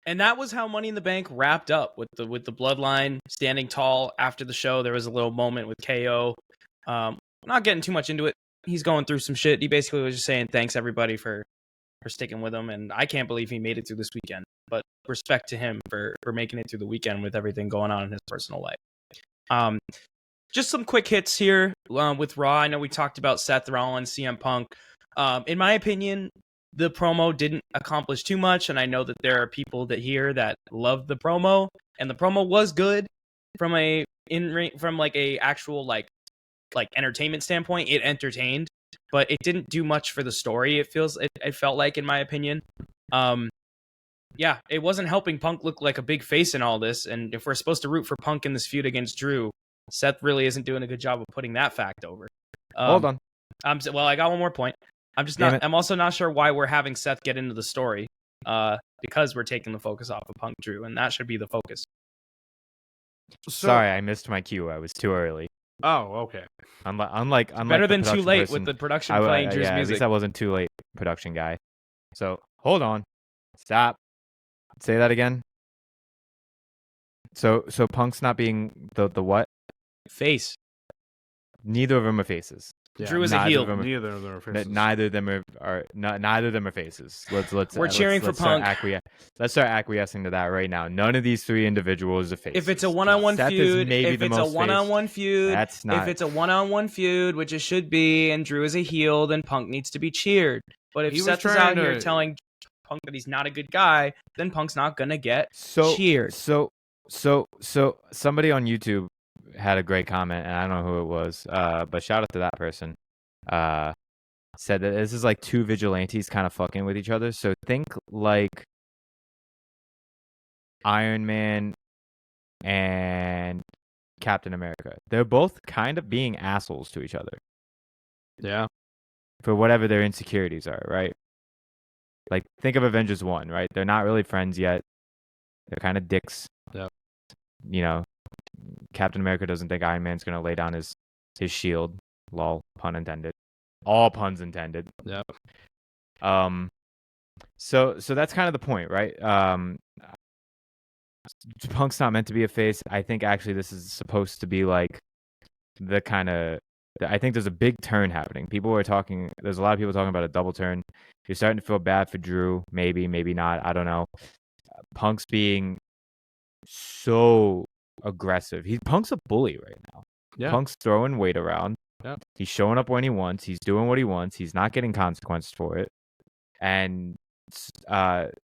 that was how Money in the Bank wrapped up with the bloodline standing tall after the show. There was a little moment with KO. Not getting too much into it. He's going through some shit. He basically was just saying thanks everybody for sticking with him, and I can't believe he made it through this weekend. But respect to him for making it through the weekend with everything going on in his personal life. Just some quick hits here with Raw. I know we talked about Seth Rollins, CM Punk. In my opinion, the promo didn't accomplish too much, and I know that there are people that here that love the promo, and the promo was good from a actual like entertainment standpoint. It entertained, but it didn't do much for the story. It felt like, in my opinion. Yeah, it wasn't helping Punk look like a big face in all this, and if we're supposed to root for Punk in this feud against Drew, Seth really isn't doing a good job of putting that fact over. Hold on. Well, I got one more point. I'm also not sure why we're having Seth get into the story, because we're taking the focus off of Punk Drew, and that should be the focus. Sorry, I missed my cue. I was too early. Oh, okay. Unlike better than too late with the production playing Drew's music. At least I wasn't too late, production guy. So hold on, stop. Say that again. So Punk's not being the what? Face. Neither of them are faces. Yeah, Drew is a heel. Neither of them are faces. Neither of them are faces. We're cheering for Punk. Let's start acquiescing to that right now. None of these three individuals are faces. If it's a one-on-one feud, that's not. If it's a one-on-one feud, which it should be, and Drew is a heel, then Punk needs to be cheered. But if Seth is out here telling Punk that he's not a good guy, then Punk's not gonna get cheered. So somebody on YouTube had a great comment, and I don't know who it was, but shout out to that person. Said that this is like two vigilantes kind of fucking with each other. So think like Iron Man and Captain America. They're both kind of being assholes to each other. Yeah. For whatever their insecurities are, right? Like, think of Avengers 1, right? They're not really friends yet. They're kind of dicks. Yep. Captain America doesn't think Iron Man's going to lay down his shield. Lol, pun intended. All puns intended. Yep. So that's kind of the point, right? Punk's not meant to be a face. I think actually this is supposed to be like the kind of... I think there's a big turn happening. There's a lot of people talking about a double turn. You're starting to feel bad for Drew. Maybe not. I don't know. Punk's being so aggressive. Punk's a bully right now. Yeah. Punk's throwing weight around. Yeah. He's showing up when he wants. He's doing what he wants. He's not getting consequences for it. And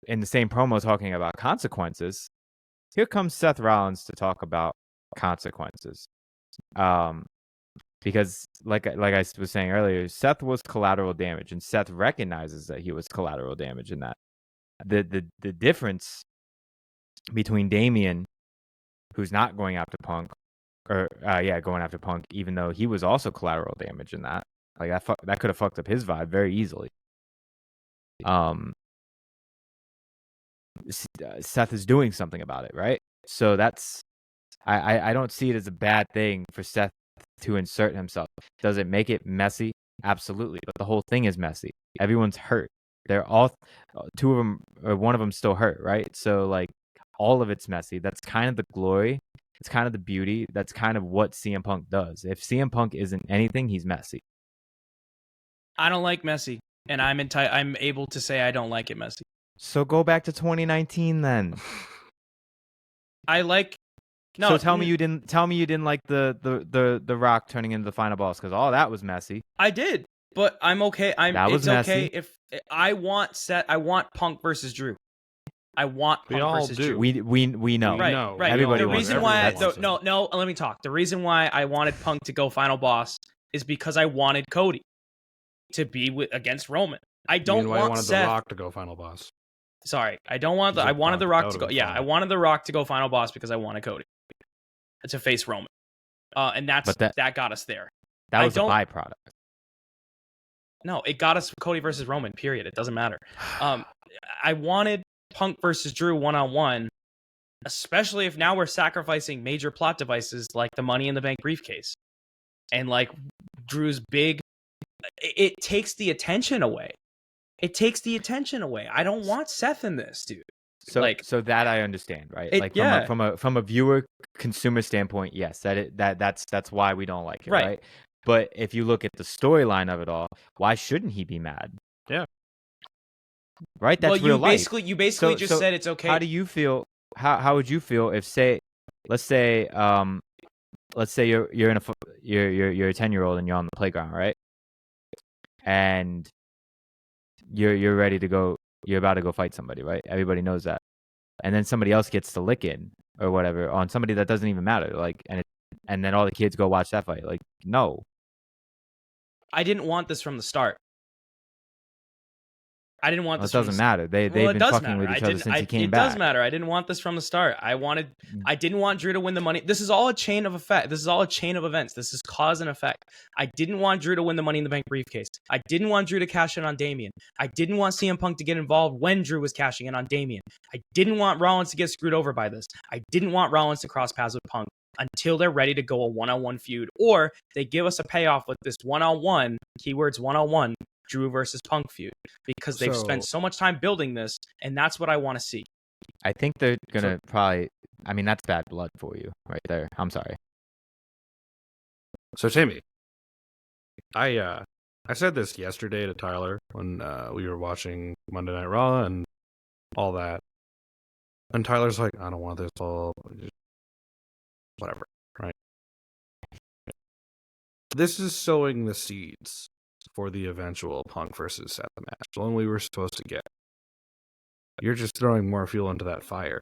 in the same promo talking about consequences, here comes Seth Rollins to talk about consequences. Because like I was saying earlier, Seth was collateral damage, and Seth recognizes that he was collateral damage in that. The difference between Damian, who's not going after Punk, going after Punk, even though he was also collateral damage in that. Like that could have fucked up his vibe very easily. Seth is doing something about it, right? So that's I don't see it as a bad thing for Seth to insert himself. Does it make it messy? Absolutely. But the whole thing is messy. Everyone's hurt. They're all two of them, or one of them still hurt, right? So like all of it's messy. That's kind of the glory. It's kind of the beauty. That's kind of what CM Punk does. If CM Punk isn't anything, he's messy. I don't like messy, and I'm able to say I don't like it messy. So go back to 2019 then. No. So tell me you didn't like the Rock turning into the final boss, because all that was messy. I did, but I'm okay. It's messy. Okay if I want Punk versus Drew. I want Punk versus Drew. We know. Right. Everybody the reason why no, let me talk. The reason why I wanted Punk to go final boss is because I wanted Cody to be against Roman. I don't Meanwhile, I want wanted Seth. The Rock to go final boss. Sorry, I don't want I wanted The Rock to go. Yeah, I wanted The Rock to go final boss because I wanted Cody to face Roman, and that got us there. That was a byproduct. No, it got us Cody versus Roman. Period. It doesn't matter. I wanted Punk versus Drew 1-on-1, especially if now we're sacrificing major plot devices like the Money in the Bank briefcase and like Drew's big. It takes the attention away. I don't want Seth in this, dude. So that I understand, right? From a viewer consumer standpoint, yes, that's why we don't like it, right? But if you look at the storyline of it all, why shouldn't he be mad? Yeah. Right? That's real life. You basically just said it's okay. How do you feel? How would you feel if let's say you're you're a 10-year-old and you're on the playground, right? And you're ready to go. You're about to go fight somebody, right? Everybody knows that. And then somebody else gets the lick in or whatever on somebody that doesn't even matter. Like, and then all the kids go watch that fight. Like, no. I didn't want this from the start. I didn't want this. It doesn't matter. They've been fucking with each other since he came back. It does matter. I didn't want this from the start. I didn't want Drew to win the money. This is all a chain of effect. This is all a chain of events. This is cause and effect. I didn't want Drew to win the Money in the Bank briefcase. I didn't want Drew to cash in on Damian. I didn't want CM Punk to get involved when Drew was cashing in on Damian. I didn't want Rollins to get screwed over by this. I didn't want Rollins to cross paths with Punk until they're ready to go a one-on-one feud, or they give us a payoff with this one-on-one, keywords one-on-one, Drew versus Punk feud, because they've spent so much time building this, and that's what I want to see. I think they're gonna probably. I mean, that's bad blood for you right there. I'm sorry. So Timmy, I said this yesterday to Tyler when we were watching Monday Night Raw and all that, and Tyler's like, "I don't want this all, whatever." Right? This is sowing the seeds for the eventual Punk versus Seth match, the one we were supposed to get. You're just throwing more fuel into that fire.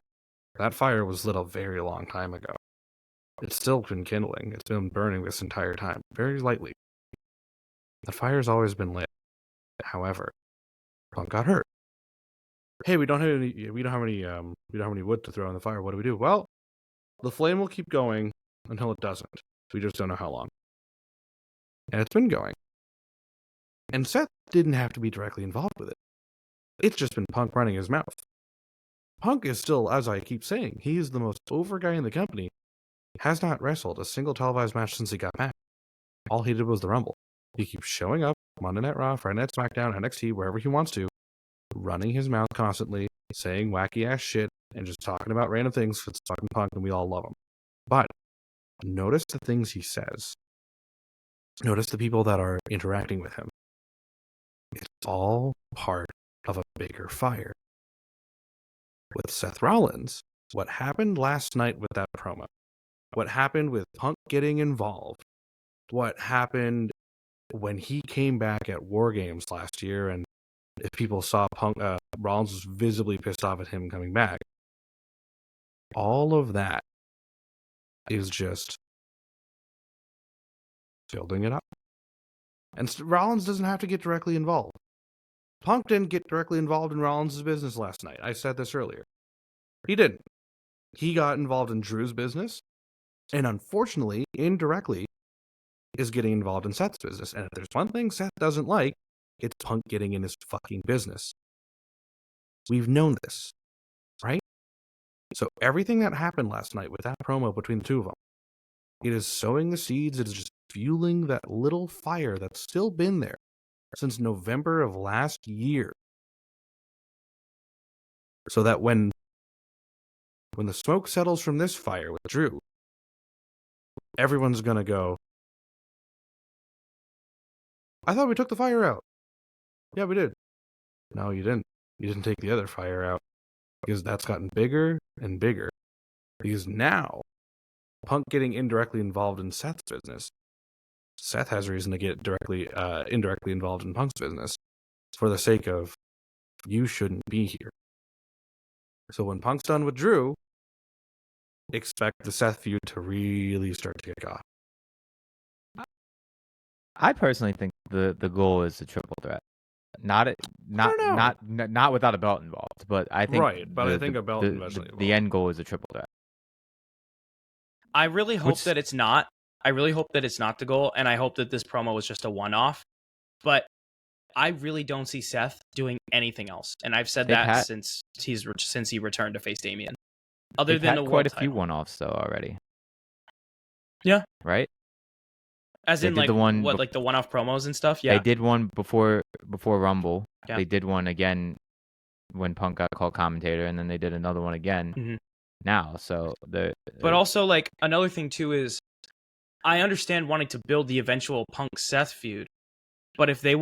That fire was lit a very long time ago. It's still been kindling. It's been burning this entire time, very lightly. The fire's always been lit. However, Punk got hurt. Hey, we don't have any wood to throw in the fire. What do we do? Well, the flame will keep going until it doesn't. We just don't know how long. And it's been going. And Seth didn't have to be directly involved with it. It's just been Punk running his mouth. Punk is still, as I keep saying, he is the most over guy in the company. Has not wrestled a single televised match since he got back. All he did was the Rumble. He keeps showing up Monday Night Raw, Friday Night SmackDown, NXT, wherever he wants to, running his mouth constantly, saying wacky ass shit, and just talking about random things. It's fucking Punk, and we all love him. But notice the things he says. Notice the people that are interacting with him. It's all part of a bigger fire. With Seth Rollins, what happened last night with that promo, what happened with Punk getting involved, what happened when he came back at War Games last year, and if people saw Punk, Rollins was visibly pissed off at him coming back. All of that is just building it up. And Rollins doesn't have to get directly involved. Punk didn't get directly involved in Rollins' business last night. I said this earlier. He didn't. He got involved in Drew's business, and unfortunately, indirectly, is getting involved in Seth's business. And if there's one thing Seth doesn't like, it's Punk getting in his fucking business. We've known this, right? So everything that happened last night with that promo between the two of them, it is sowing the seeds. It is just fueling that little fire that's still been there since November of last year. So that when the smoke settles from this fire with Drew, everyone's going to go, I thought we took the fire out. Yeah, we did. No, you didn't. You didn't take the other fire out, because that's gotten bigger and bigger. Because now, Punk getting indirectly involved in Seth's business, Seth has reason to get indirectly involved in Punk's business for the sake of, you shouldn't be here. So when Punk's done with Drew, expect the Seth feud to really start to kick off. I personally think the goal is a triple threat. Not don't know. not without a belt involved, but I think Right, but I think a belt eventually the end goal is a triple threat. I really hope that it's not. I really hope that it's not the goal, and I hope that this promo was just a one-off. But I really don't see Seth doing anything else, and I've said that since he returned to face Damian. Other than the quite world a few title. one-offs though already. Yeah. Right. As they in, did like, the one what, like the one-off promos and stuff? Yeah. They did one before Rumble. Yeah. They did one again when Punk got called commentator, and then they did another one again now. So But also, like, another thing too is, I understand wanting to build the eventual Punk Seth feud, but if they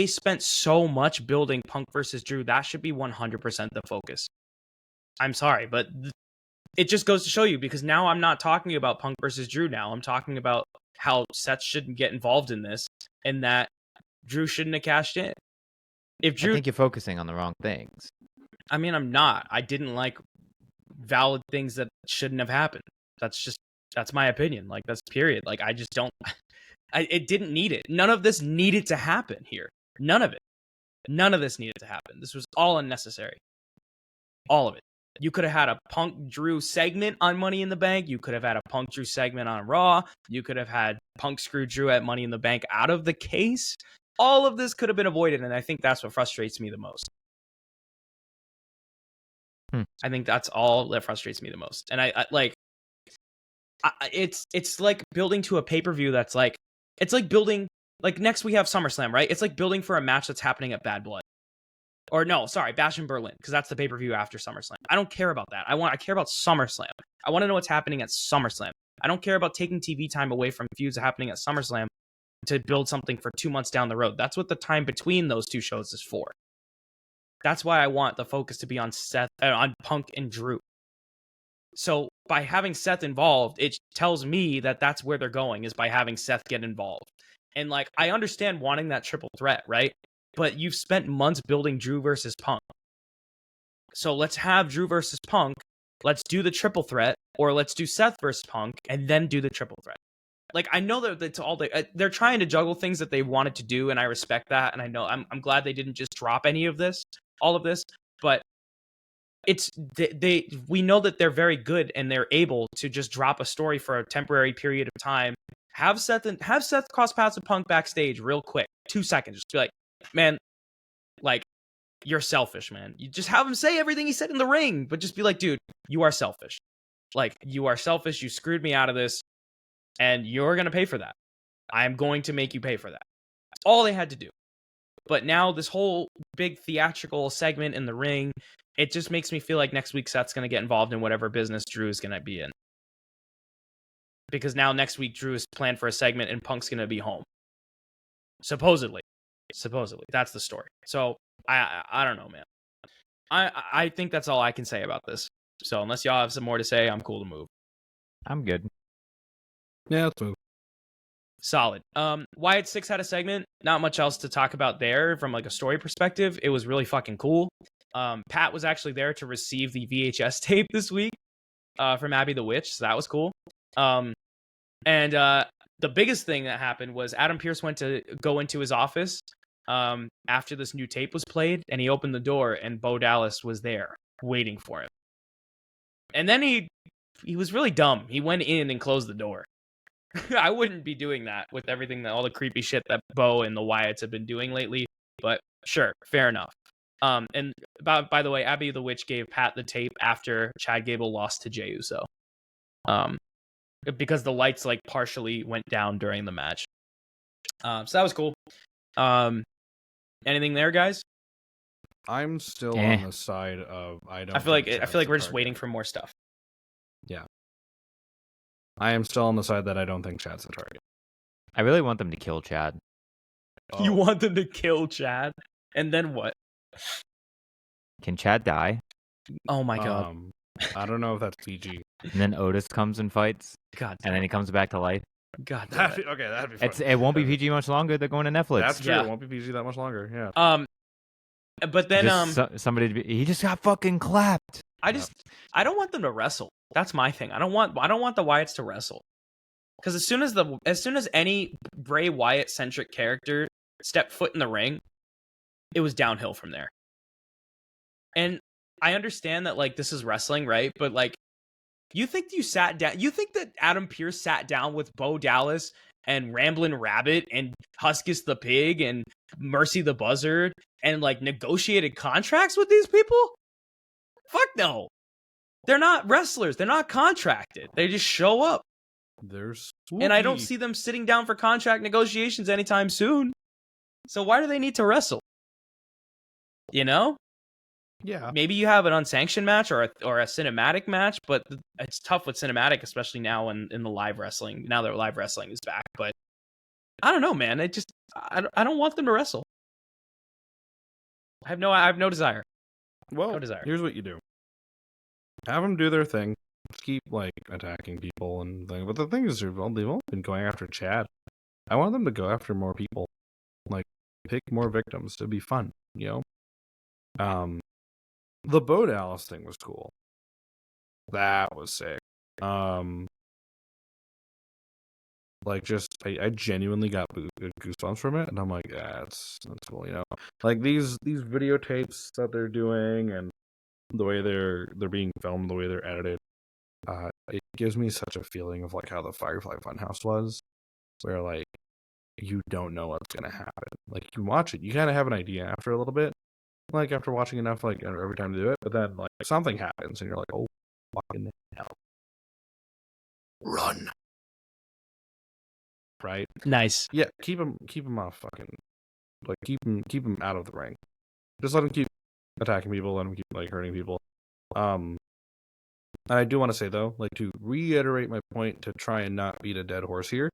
spent so much building Punk versus Drew, that should be 100% the focus. I'm sorry, but it just goes to show you, because now I'm not talking about Punk versus Drew now. I'm talking about how Seth shouldn't get involved in this, and that Drew shouldn't have cashed in. I think you're focusing on the wrong things. I mean, I'm not. I didn't like valid things that shouldn't have happened. That's my opinion. Like, that's period. Like, I just don't. It didn't need it. None of this needed to happen here. None of it. None of this needed to happen. This was all unnecessary. All of it. You could have had a Punk Drew segment on Money in the Bank. You could have had a Punk Drew segment on Raw. You could have had Punk screw Drew at Money in the Bank out of the case. All of this could have been avoided, and I think that's what frustrates me the most. I think that's all that frustrates me the most. And it's like building to a pay-per-view that's like, it's like building, like, next we have SummerSlam, right? It's like building for a match that's happening at Bad Blood. Or no, sorry, Bash in Berlin, because that's the pay-per-view after SummerSlam. I don't care about that. I care about SummerSlam. I want to know what's happening at SummerSlam. I don't care about taking TV time away from feuds happening at SummerSlam to build something for 2 months down the road. That's what the time between those two shows is for. That's why I want the focus to be on on Punk and Drew. So by having Seth involved, it tells me that that's where they're going, is by having Seth get involved. And, like, I understand wanting that triple threat, right? But you've spent months building Drew versus Punk. So let's have Drew versus Punk. Let's do the triple threat, or let's do Seth versus Punk, and then do the triple threat. Like, I know that it's all they're trying to juggle things that they wanted to do, and I respect that. And I know I'm glad they didn't just drop all of this, but we know that they're very good and they're able to just drop a story for a temporary period of time. Have Seth cross paths with Punk backstage real quick, 2 seconds. Just be like, man, like, you're selfish, man. You just have him say everything he said in the ring, but just be like, dude, you are selfish. Like, you are selfish. You screwed me out of this, and you're gonna pay for that. I'm going to make you pay for that. That's all they had to do. But now this whole big theatrical segment in the ring, it just makes me feel like next week Seth's going to get involved in whatever business Drew is going to be in. Because now next week Drew is planned for a segment and Punk's going to be home. Supposedly. That's the story. So I don't know, man. I think that's all I can say about this. So unless y'all have some more to say, I'm cool to move. I'm good. Yeah, let's move. Solid. Wyatt Six had a segment. Not much else to talk about there from, like, a story perspective. It was really fucking cool. Pat was actually there to receive the VHS tape this week from Abby the Witch, so that was cool. And the biggest thing that happened was Adam Pearce went to go into his office after this new tape was played, and he opened the door, and Bo Dallas was there waiting for him. And then he was really dumb. He went in and closed the door. I wouldn't be doing that with everything, all the creepy shit that Bo and the Wyatts have been doing lately, but sure, fair enough. And by the way, Abby the Witch gave Pat the tape after Chad Gable lost to Jey Uso. Because the lights, like, partially went down during the match. So that was cool. Anything there, guys? I'm still on the side of I feel like we're just waiting for more stuff. Yeah. I am still on the side that I don't think Chad's the target. I really want them to kill Chad. Oh. You want them to kill Chad? And then what? Can Chad die? Oh my god. I don't know if that's PG. And then Otis comes and fights. God. And then he comes back to life. God. That'd be fun. It won't be PG much longer. They're going to Netflix. That's true. Yeah. It won't be PG that much longer. Yeah. But then he just got fucking clapped. I don't want them to wrestle. That's my thing. I don't want the Wyatts to wrestle. Because as soon as any Bray Wyatt centric character stepped foot in the ring, it was downhill from there. And I understand that like this is wrestling, right? But like, you think that Adam Pearce sat down with Bo Dallas and Ramblin' Rabbit and Huskus the Pig and Mercy the Buzzard and like negotiated contracts with these people? Fuck no. They're not wrestlers. They're not contracted. They just show up. And I don't see them sitting down for contract negotiations anytime soon. So why do they need to wrestle? You know? Yeah. Maybe you have an unsanctioned match or a cinematic match, but it's tough with cinematic, especially now in the live wrestling. Now that live wrestling is back, but I don't know, man. I don't want them to wrestle. I have no desire. Well, no desire. Here's what you do: have them do their thing. Just keep like attacking people and things. But the thing is, they've only been going after Chad. I want them to go after more people. Like pick more victims. It'd be fun, you know. The Bo Dallas thing was cool. That was sick. Like just I genuinely got goosebumps from it, and I'm like, yeah, that's cool, you know. Like these videotapes that they're doing, and the way they're being filmed, the way they're edited, it gives me such a feeling of like how the Firefly Funhouse was, where like you don't know what's gonna happen. Like you watch it, you kind of have an idea after a little bit. Like after watching enough, like every time to do it, but then like something happens and you're like, oh, fucking hell, run, right? Nice. Yeah, keep him off fucking, like keep him out of the ring. Just let him keep attacking people, let him keep like hurting people. And I do want to say though, like to reiterate my point to try and not beat a dead horse here.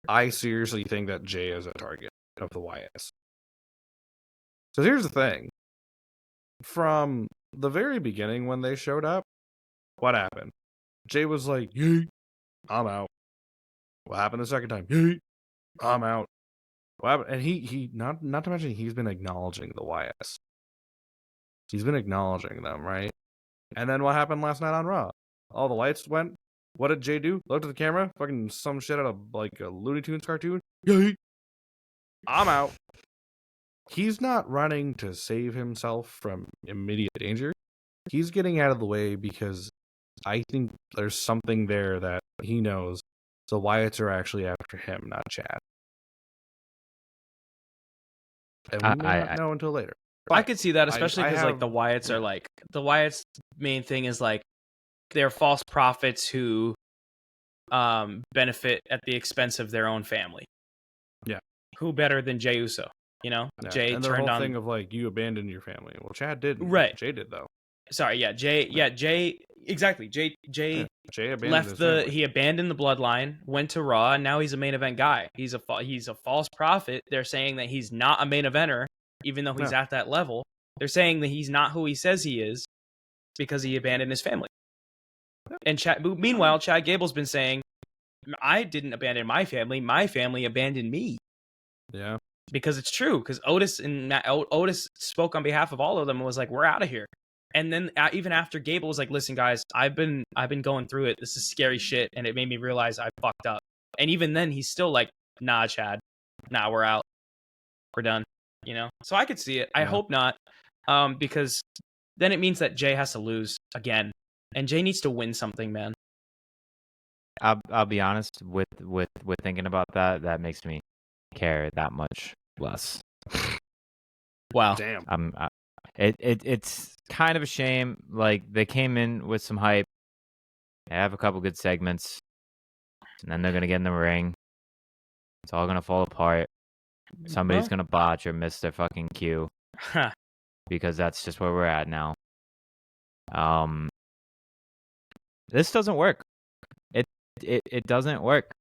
I seriously think that Jay is a target of the Wyatts. So here's the thing. From the very beginning when they showed up, what happened? Jay was like, yeet, I'm out. What happened the second time? Yeet, I'm out. What happened? And he not to mention he's been acknowledging the Wyatts. He's been acknowledging them, right? And then what happened last night on Raw? All the lights went. What did Jay do? Looked at the camera, fucking some shit out of like a Looney Tunes cartoon. Yeet, I'm out. He's not running to save himself from immediate danger. He's getting out of the way because I think there's something there that he knows. The Wyatts are actually after him, not Chad. And we may not know until later. I could see that, especially because like the Wyatts are like the Wyatts' main thing is like they're false prophets who benefit at the expense of their own family. Yeah. Who better than Jey Uso? You know, yeah. Jay and the turned whole on thing of like you abandoned your family. Well, Chad didn't. Right. Jay did though. Sorry, yeah, Jay. Exactly, Jay abandoned left he abandoned the bloodline, went to Raw, and now he's a main event guy. He's a false prophet. They're saying that he's not a main eventer, even though he's at that level. They're saying that he's not who he says he is because he abandoned his family. And meanwhile, Chad Gable's been saying, I didn't abandon my family abandoned me. Yeah. Because it's true. Because Otis spoke on behalf of all of them and was like, "We're out of here." And then even after Gable was like, "Listen, guys, I've been going through it. This is scary shit, and it made me realize I fucked up." And even then, he's still like, "Nah, Chad, nah, we're out, we're done." You know. So I could see it. I hope not, because then it means that Jay has to lose again, and Jay needs to win something, man. I'll be honest with thinking about that. That makes me care that much less. Wow. Damn. It's kind of a shame. Like they came in with some hype. They have a couple good segments, and then they're gonna get in the ring. It's all gonna fall apart. Somebody's gonna botch or miss their fucking cue. Because that's just where we're at now. This doesn't work. It doesn't work.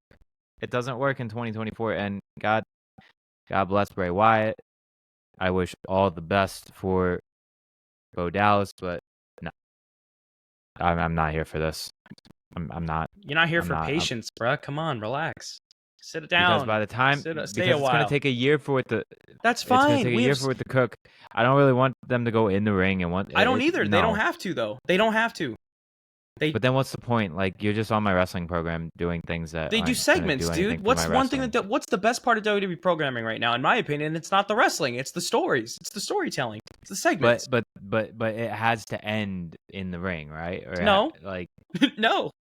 It doesn't work in 2024, and God bless Bray Wyatt. I wish all the best for Bo Dallas, but no, I'm not here for this. I'm not. You're not here for patience, bruh. Come on, relax. Sit down. Because by the time, stay a it's while. going to take a year for it to. That's fine. It's going to take a year for it to cook. I don't really want them to go in the ring and want. I don't either. They don't have to though. They don't have to. But then what's the point? Like, you're just on my wrestling program doing things that They do aren't gonna segments, do anything dude. for What's my one thing wrestling. what's the best part of WWE programming right now? In my opinion, it's not the wrestling, it's the stories, it's the storytelling, it's the segments. But it has to end in the ring, right? Or No. like No.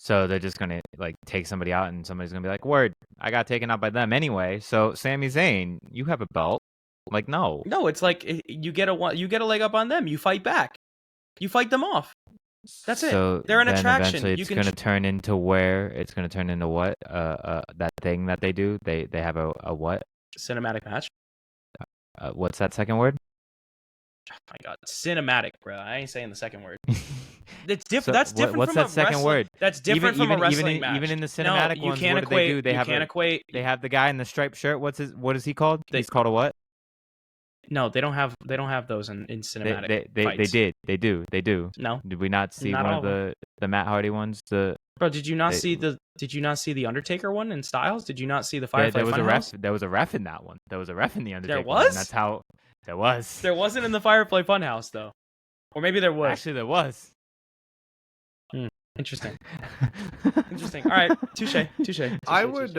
so they're just gonna like take somebody out, and somebody's gonna be like, "Word, I got taken out by them anyway." So Sami Zayn, you have a belt. Like, no. No, it's like you get a leg up on them, you fight back, you fight them off. That's it. They're an then attraction. Eventually it's gonna turn into what? That thing that they do. They have a what? Cinematic match. What's that second word? Oh my god, cinematic, bro. I ain't saying the second word. It's different. So, that's different. What's from that second word? That's different from a wrestling match. Even in the cinematic ones, can't what do they do? They can't equate. They have the guy in the striped shirt. What is he called? He's called a what? No, they don't have those in cinematic. They do. No, did we not see one of the Matt Hardy ones? Bro, did you not see the Undertaker one in Styles? Did you not see the Firefly Funhouse? There was a ref in that one. There was a ref in the Undertaker. There was? One, that's how there was. There wasn't in the Firefly Funhouse though, or maybe there was. Actually, there was. Interesting. Interesting. All right, touche. I would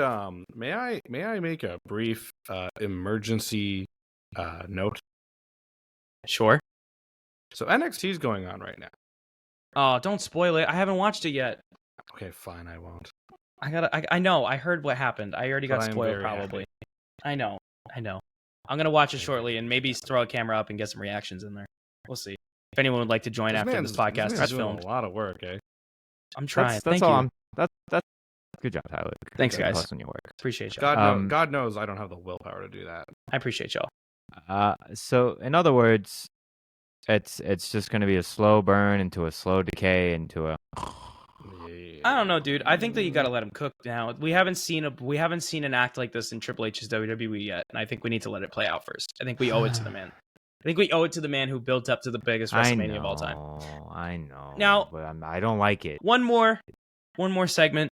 may I make a brief emergency note? Sure. So NXT is going on right now. Oh, don't spoil it. I haven't watched it yet. Okay, fine, I won't. I know. I heard what happened. I already got spoiled probably. Happy. I know. I'm gonna watch it shortly and maybe throw a camera up and get some reactions in there. We'll see. If anyone would like to join after this podcast, that's filmed. A lot of work, eh? I'm trying. That's all. That's good job, Tyler. Thanks, guys. Plus on your work. Appreciate y'all. God knows I don't have the willpower to do that. I appreciate y'all. So in other words, it's just going to be a slow burn into a slow decay into a. I don't know, dude. I think that you got to let him cook now. We haven't seen an act like this in Triple H's WWE yet, and I think we need to let it play out first. I think we owe it to the man. I think we owe it to the man who built up to the biggest WrestleMania of all time. I know. Now, but I don't like it. One more segment,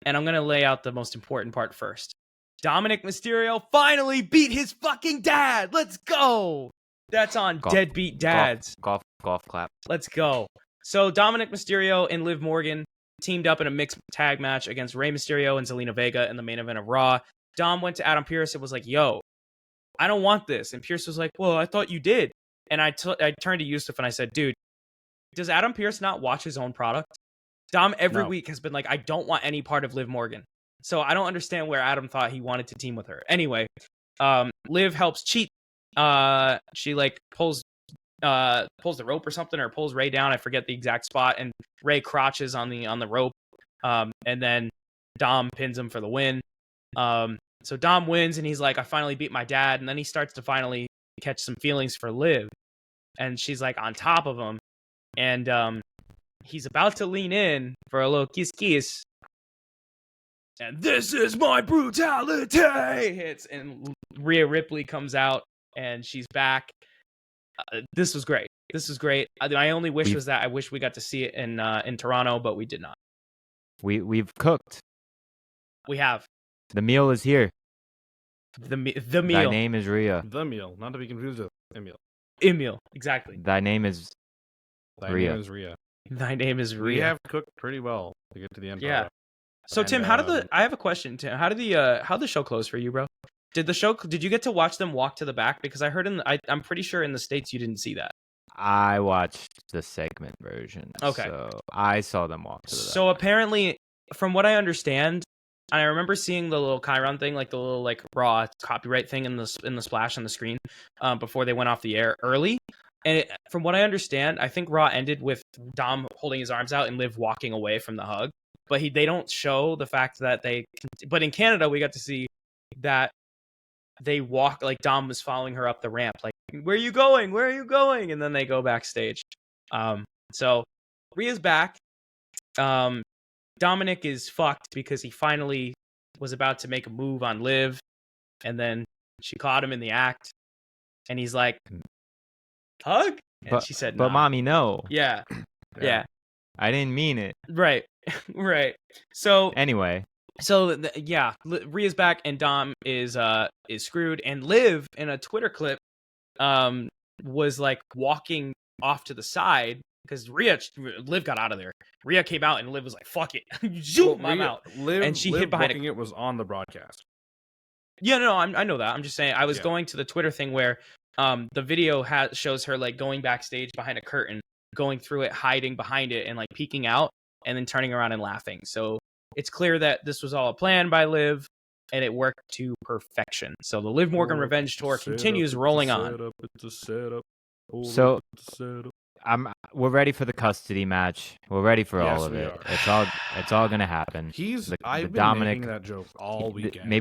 and I'm gonna lay out the most important part first. Dominic Mysterio finally beat his fucking dad. Let's go. That's on Deadbeat Dads. Golf clap. Let's go. So Dominic Mysterio and Liv Morgan teamed up in a mixed tag match against Rey Mysterio and Zelina Vega in the main event of Raw. Dom went to Adam Pearce and was like, "Yo, I don't want this." And Pearce was like, "Well, I thought you did." And I turned to Yusuf and I said, "Dude, does Adam Pearce not watch his own product?" Dom every week has been like, "I don't want any part of Liv Morgan." So I don't understand where Adam thought he wanted to team with her. Anyway, Liv helps cheat. She like pulls the rope or something, or pulls Ray down. I forget the exact spot, and Ray crotches on the rope. And then Dom pins him for the win. So Dom wins, and he's like, "I finally beat my dad." And then he starts to finally catch some feelings for Liv, and she's like on top of him, and he's about to lean in for a little kiss. And "This is my brutality" hits, and Rhea Ripley comes out, and she's back. This was great. My only wish was that I wish we got to see it in Toronto, but we did not. We've cooked. We have. The meal is here. The meal. Thy name is Rhea. The meal, not to be confused with Emil. Emil, exactly. Thy name is Rhea. Thy name is Rhea. We have cooked pretty well to get to the end. Yeah. So Tim, I have a question, Tim. How did the show close for you, bro? Did you get to watch them walk to the back? Because I heard I'm pretty sure in the States you didn't see that. I watched the segment version. Okay. So I saw them walk to the back. So apparently, from what I understand, and I remember seeing the little Chiron thing, like the little like Raw copyright thing in the splash on the screen before they went off the air early. And from what I understand, I think Raw ended with Dom holding his arms out and Liv walking away from the hug. But they don't show the fact that but in Canada, we got to see that they walk, like Dom was following her up the ramp, like, "Where are you going? Where are you going?" And then they go backstage. So Rhea's back. Dominic is fucked because he finally was about to make a move on Liv, and then she caught him in the act, and he's like, "Hug?" And she said, "No." But Mami, no. Yeah. Yeah. I didn't mean it. Right. Right. So anyway. So Rhea's back and Dom is screwed, and Liv in a Twitter clip was like walking off to the side because Liv got out of there. Rhea came out and Liv was like, "Fuck it, zoom, I'm out." And she hid behind it. It was on the broadcast. Yeah, no, I know that. I'm just saying I was going to the Twitter thing where the video shows her like going backstage behind a curtain, going through it, hiding behind it, and like peeking out, and then turning around and laughing. So it's clear that this was all a plan by Liv, and it worked to perfection. So the Liv Morgan Revenge Tour continues rolling on. It's a setup. So we're ready for the custody match. We're ready for all of it. It's all gonna happen. I've been making that joke all weekend.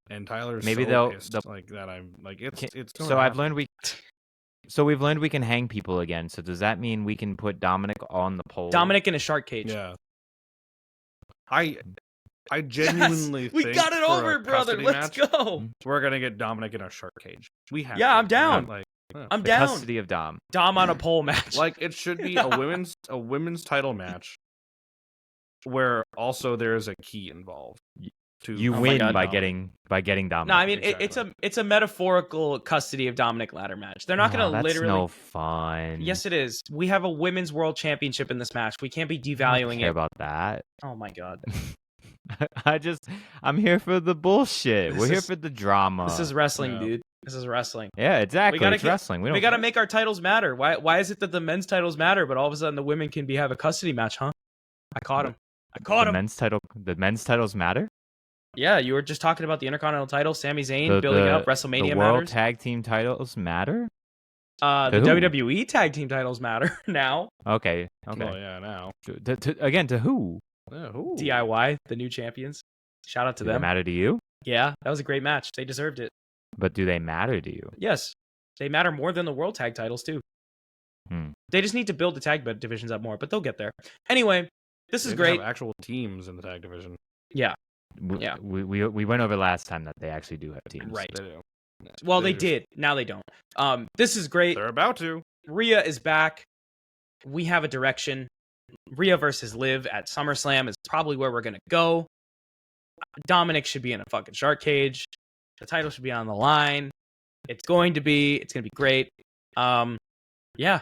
And Tyler's they'll like that. I'm like it's. So I've learned we've learned we can hang people again. So does that mean we can put Dominic on the pole? Dominic in a shark cage. Yeah. I genuinely think we got it over, brother. Let's go. We're gonna get Dominic in a shark cage. We have. Yeah, I'm down. I'm down. Custody of Dom. Dom on a pole match. Like it should be a women's title match, where also there is a key involved. You win by getting Dominic. No, I mean it's a metaphorical custody of Dominic ladder match. They're not gonna that's literally. No fun. Yes, it is. We have a women's world championship in this match. We can't be devaluing it. About that. Oh my god. I'm here for the bullshit. We're here for the drama. This is wrestling, dude. This is wrestling. Yeah, exactly. It's wrestling. We gotta make our titles matter. Why is it that the men's titles matter, but all of a sudden the women can have a custody match, huh? I caught him. The men's titles matter? Yeah, you were just talking about the Intercontinental title, Sami Zayn building up WrestleMania the World matters. Tag Team titles matter? The WWE Tag Team titles matter now. Okay. Oh yeah, now. To who? Yeah, who? DIY, the new champions. Shout out to Do them. They matter to you? Yeah, that was a great match. They deserved it. But do they matter to you? Yes. They matter more than the World Tag titles, too. They just need to build the tag divisions up more, but they'll get there. Anyway, this is great. Have actual teams in the tag division. Yeah. We went over last time that they actually do have teams. Right. They do. Yeah, well, they did. Now they don't. This is great. They're about to. Rhea is back. We have a direction. Rhea versus Liv at SummerSlam is probably where we're going to go. Dominic should be in a fucking shark cage. The title should be on the line. It's going to be great. Yeah.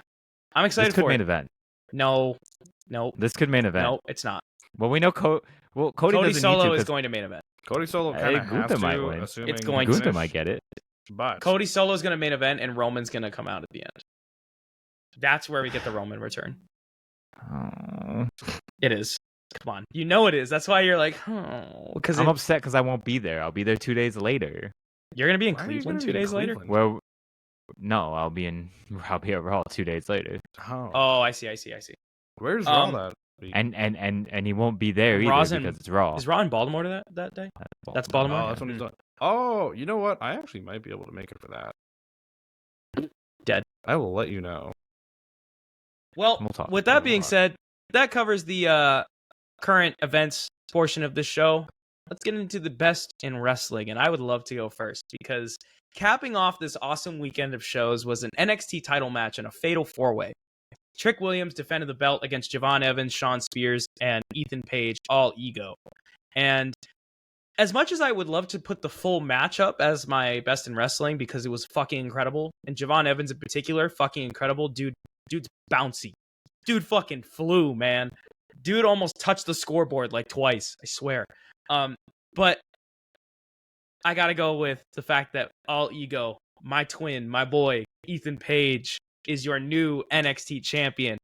I'm excited this could for main it. Event. No. This could main event. No, it's not. Well, we know Cody Solo is going to main event. Cody Solo kind of has to, might win. Assuming it's going Gunther might get it. But Cody Solo is going to main event, and Roman's going to come out at the end. That's where we get the Roman return. Oh. It is. Come on. You know it is. That's why you're like, oh. Because I'm upset because I won't be there. I'll be there 2 days later. You're going to be in Cleveland 2 days later? Well, no, I'll be at Raw 2 days later. Oh, I see. Where's Raw that week? And he won't be there either because it's Raw. Is Raw in Baltimore that day? That's Baltimore? Oh, that's when he's like, oh, you know what? I actually might be able to make it for that. Dead. I will let you know. Well, with that being said, that covers the current events portion of this show. Let's get into the best in wrestling, and I would love to go first because capping off this awesome weekend of shows was an NXT title match and a fatal four-way. Trick Williams defended the belt against Javon Evans, Shawn Spears, and Ethan Page, all ego. And as much as I would love to put the full match up as my best in wrestling because it was fucking incredible, and Javon Evans in particular, fucking incredible, dude's bouncy. Dude fucking flew, man. Dude almost touched the scoreboard like twice, I swear. But I gotta go with the fact that all ego, my twin, my boy, Ethan Page, is your new NXT champion.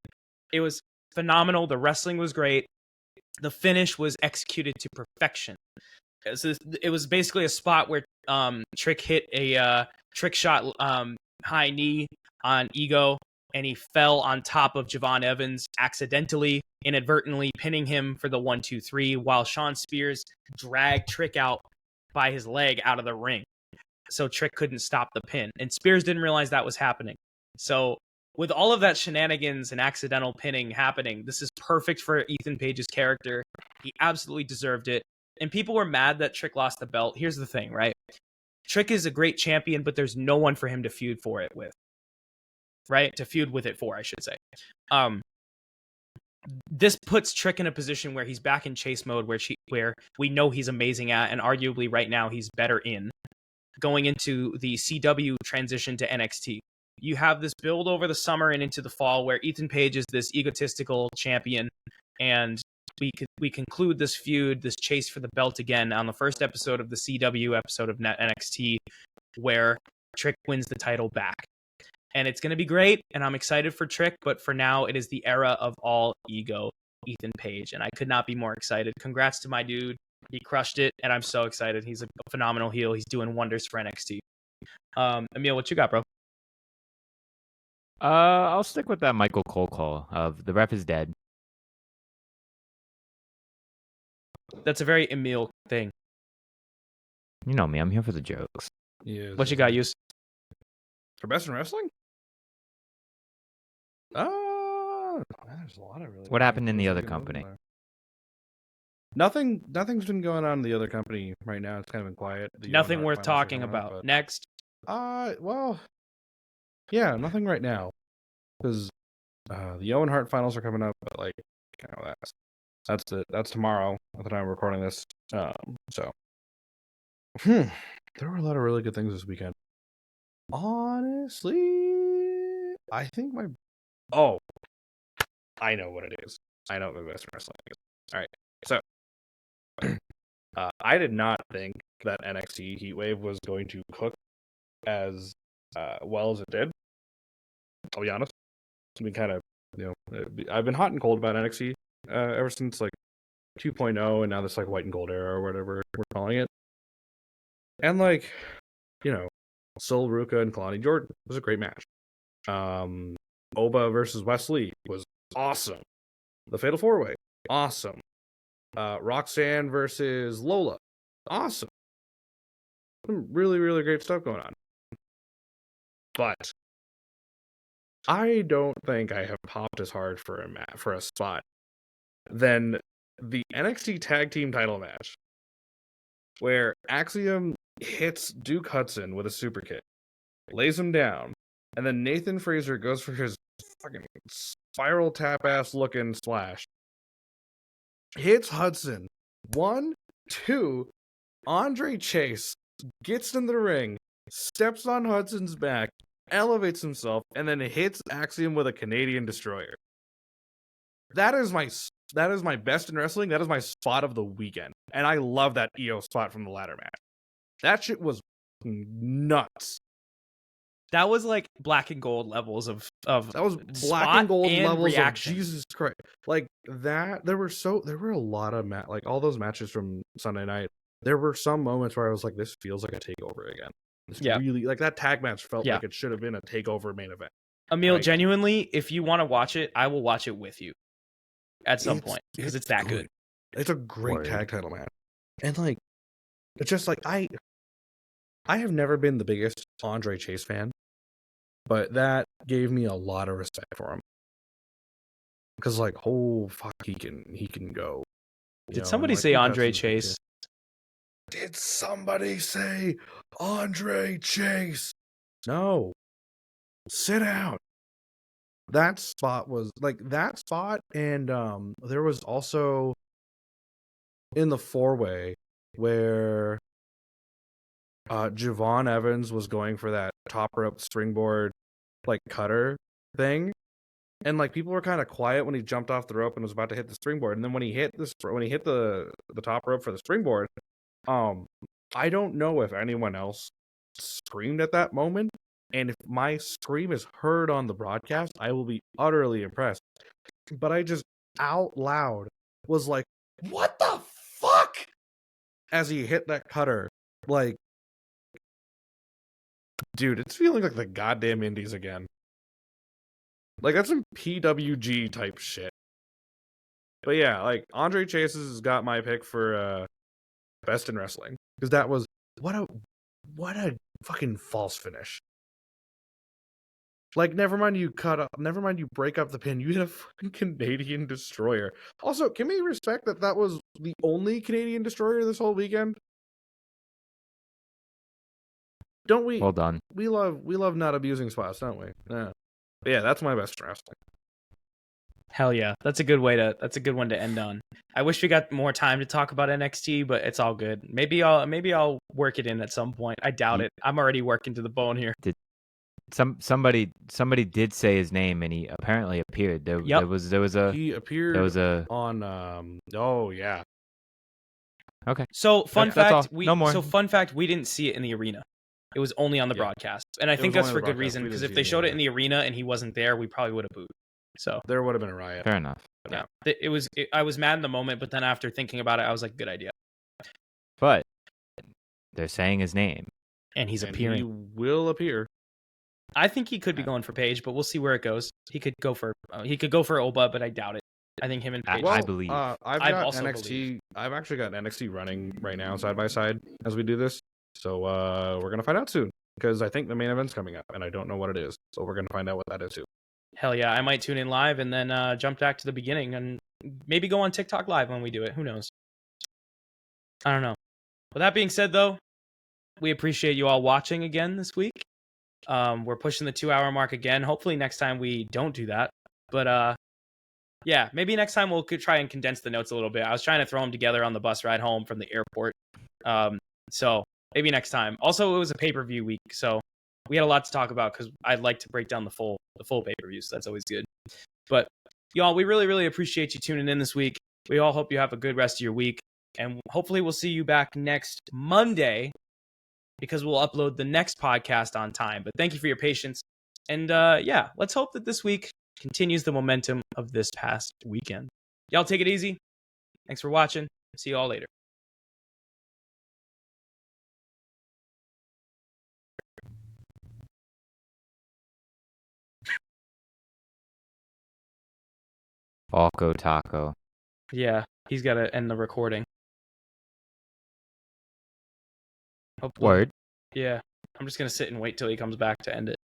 It was phenomenal. The wrestling was great. The finish was executed to perfection. It was basically a spot where Trick hit a trick shot high knee on Ego, and he fell on top of Javon Evans, accidentally, inadvertently pinning him for the 1-2-3, while Shawn Spears dragged Trick out by his leg out of the ring. So Trick couldn't stop the pin. And Spears didn't realize that was happening. So with all of that shenanigans and accidental pinning happening, this is perfect for Ethan Page's character. He absolutely deserved it. And people were mad that Trick lost the belt. Here's the thing, right? Trick is a great champion, but there's no one for him to feud for it with. Right? To feud with it for, I should say. This puts Trick in a position where he's back in chase mode, where we know he's amazing at, and arguably right now he's better in, going into the CW transition to NXT. you have this build over the summer and into the fall where Ethan Page is this egotistical champion, and we conclude this feud, this chase for the belt again on the first episode of the CW episode of NXT, where Trick wins the title back. And it's going to be great, and I'm excited for Trick, but for now, it is the era of all ego, Ethan Page, and I could not be more excited. Congrats to my dude. He crushed it, and I'm so excited. He's a phenomenal heel. He's doing wonders for NXT. Emil, what you got, bro? I'll stick with that Michael Cole call of the ref is dead. That's a very Emil thing. You know me, I'm here for the jokes. Yeah. What you got, Use? For best in wrestling? There's a lot of really. What happened in the other company? Nothing's been going on in the other company right now. It's kind of been quiet. Nothing worth talking about. Next. Well, yeah, nothing right now, because the Owen Hart finals are coming up, but like, you know, that's tomorrow at the time we're recording this. So, there were a lot of really good things this weekend. Honestly, I think I know what it is. I know what the best wrestling is. All right, so I did not think that NXT Heatwave was going to cook as well as it did. I'll be honest. It's been kind of, I've been hot and cold about NXT ever since like 2.0 and now this like white and gold era or whatever we're calling it. And like, Sol Ruka and Kalani Jordan was a great match. Oba versus Wesley was awesome. The Fatal 4-Way, awesome. Roxanne versus Lola, awesome. Some really, really great stuff going on. But I don't think I have popped as hard for a spot than the NXT Tag Team title match, where Axiom hits Duke Hudson with a super kick, lays him down, and then Nathan Fraser goes for his fucking spiral tap ass looking splash. Hits Hudson. 1, 2. Andre Chase gets in the ring, steps on Hudson's back, elevates himself, and then hits Axiom with a Canadian Destroyer. That is my best in wrestling. That is my spot of the weekend. And I love that EO spot from the ladder match. That shit was nuts. That was like black and gold levels of that was black and gold levels reaction. of Jesus Christ. Like that, there were a lot of like all those matches from Sunday night. There were some moments where I was like, this feels like a takeover again. It's really like that tag match felt like it should have been a takeover main event. Emil, genuinely, if you want to watch it, I will watch it with you at some point because it's that good. It's a great tag title match, and like, it's just like I have never been the biggest Andre Chase fan, but that gave me a lot of respect for him because like, oh fuck, he can go. Did somebody say Andre Chase? Did somebody say Andre Chase? No. Sit down. That spot, and there was also in the 4-way where Javon Evans was going for that top rope springboard like cutter thing, and like people were kind of quiet when he jumped off the rope and was about to hit the springboard, and then when he hit the top rope for the springboard, I don't know if anyone else screamed at that moment, and if my scream is heard on the broadcast, I will be utterly impressed. But I just out loud was like, what the fuck? As he hit that cutter. Like, dude, it's feeling like the goddamn indies again. Like, that's some PWG type shit. But yeah, like, Andre Chase has got my pick for best in wrestling. Because that was, what a fucking false finish. Like, never mind you break up the pin, you hit a fucking Canadian Destroyer. Also, can we respect that was the only Canadian Destroyer this whole weekend? Don't we? Well done. We love not abusing spots, don't we? Yeah. But yeah, that's my best in wrestling. Hell yeah. That's a good one to end on. I wish we got more time to talk about NXT, but it's all good. Maybe I'll work it in at some point. I doubt it. I'm already working to the bone here. somebody did say his name, and he apparently appeared. There was a He appeared there was a on oh yeah. okay. So fun That's all. fact, No more. we didn't see it in the arena. It was only on the broadcast, and I think was that's only for on the good broadcast. reason We because didn't if see they it in showed the it in the arena and he wasn't there, we probably would have booed. So There would have been a riot. Fair enough. yeah, I was mad in the moment, but then after thinking about it, I was like, good idea. But they're saying his name, And he's And appearing. He will appear. I think he could be going for Paige, but we'll see where it goes. He could go for Oba, but I doubt it. I think him and Paige. I believe. I've I got also NXT. believe. I've actually got NXT running right now side by side as we do this. So we're gonna find out soon because I think the main event's coming up and I don't know what it is. So we're gonna find out what that is too. Hell yeah, I might tune in live and then jump back to the beginning and maybe go on TikTok live when we do it. Who knows? I don't know. With that being said, though, we appreciate you all watching again this week. We're pushing the 2-hour mark again. Hopefully next time we don't do that. But yeah, maybe next time we'll try and condense the notes a little bit. I was trying to throw them together on the bus ride home from the airport. So maybe next time. Also, it was a pay-per-view week, so we had a lot to talk about because I'd like to break down the full pay-per-view, so that's always good. But y'all, we really, really appreciate you tuning in this week. We all hope you have a good rest of your week, and hopefully we'll see you back next Monday because we'll upload the next podcast on time. But thank you for your patience. And yeah, let's hope that this week continues the momentum of this past weekend. Y'all take it easy. Thanks for watching. See you all later. Falco Taco. Yeah, he's got to end the recording. Hopefully. Word. Yeah, I'm just going to sit and wait till he comes back to end it.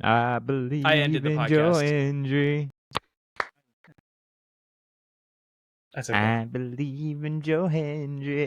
I believe ended the in podcast. Joe Hendry. That's okay. I believe in Joe Hendry.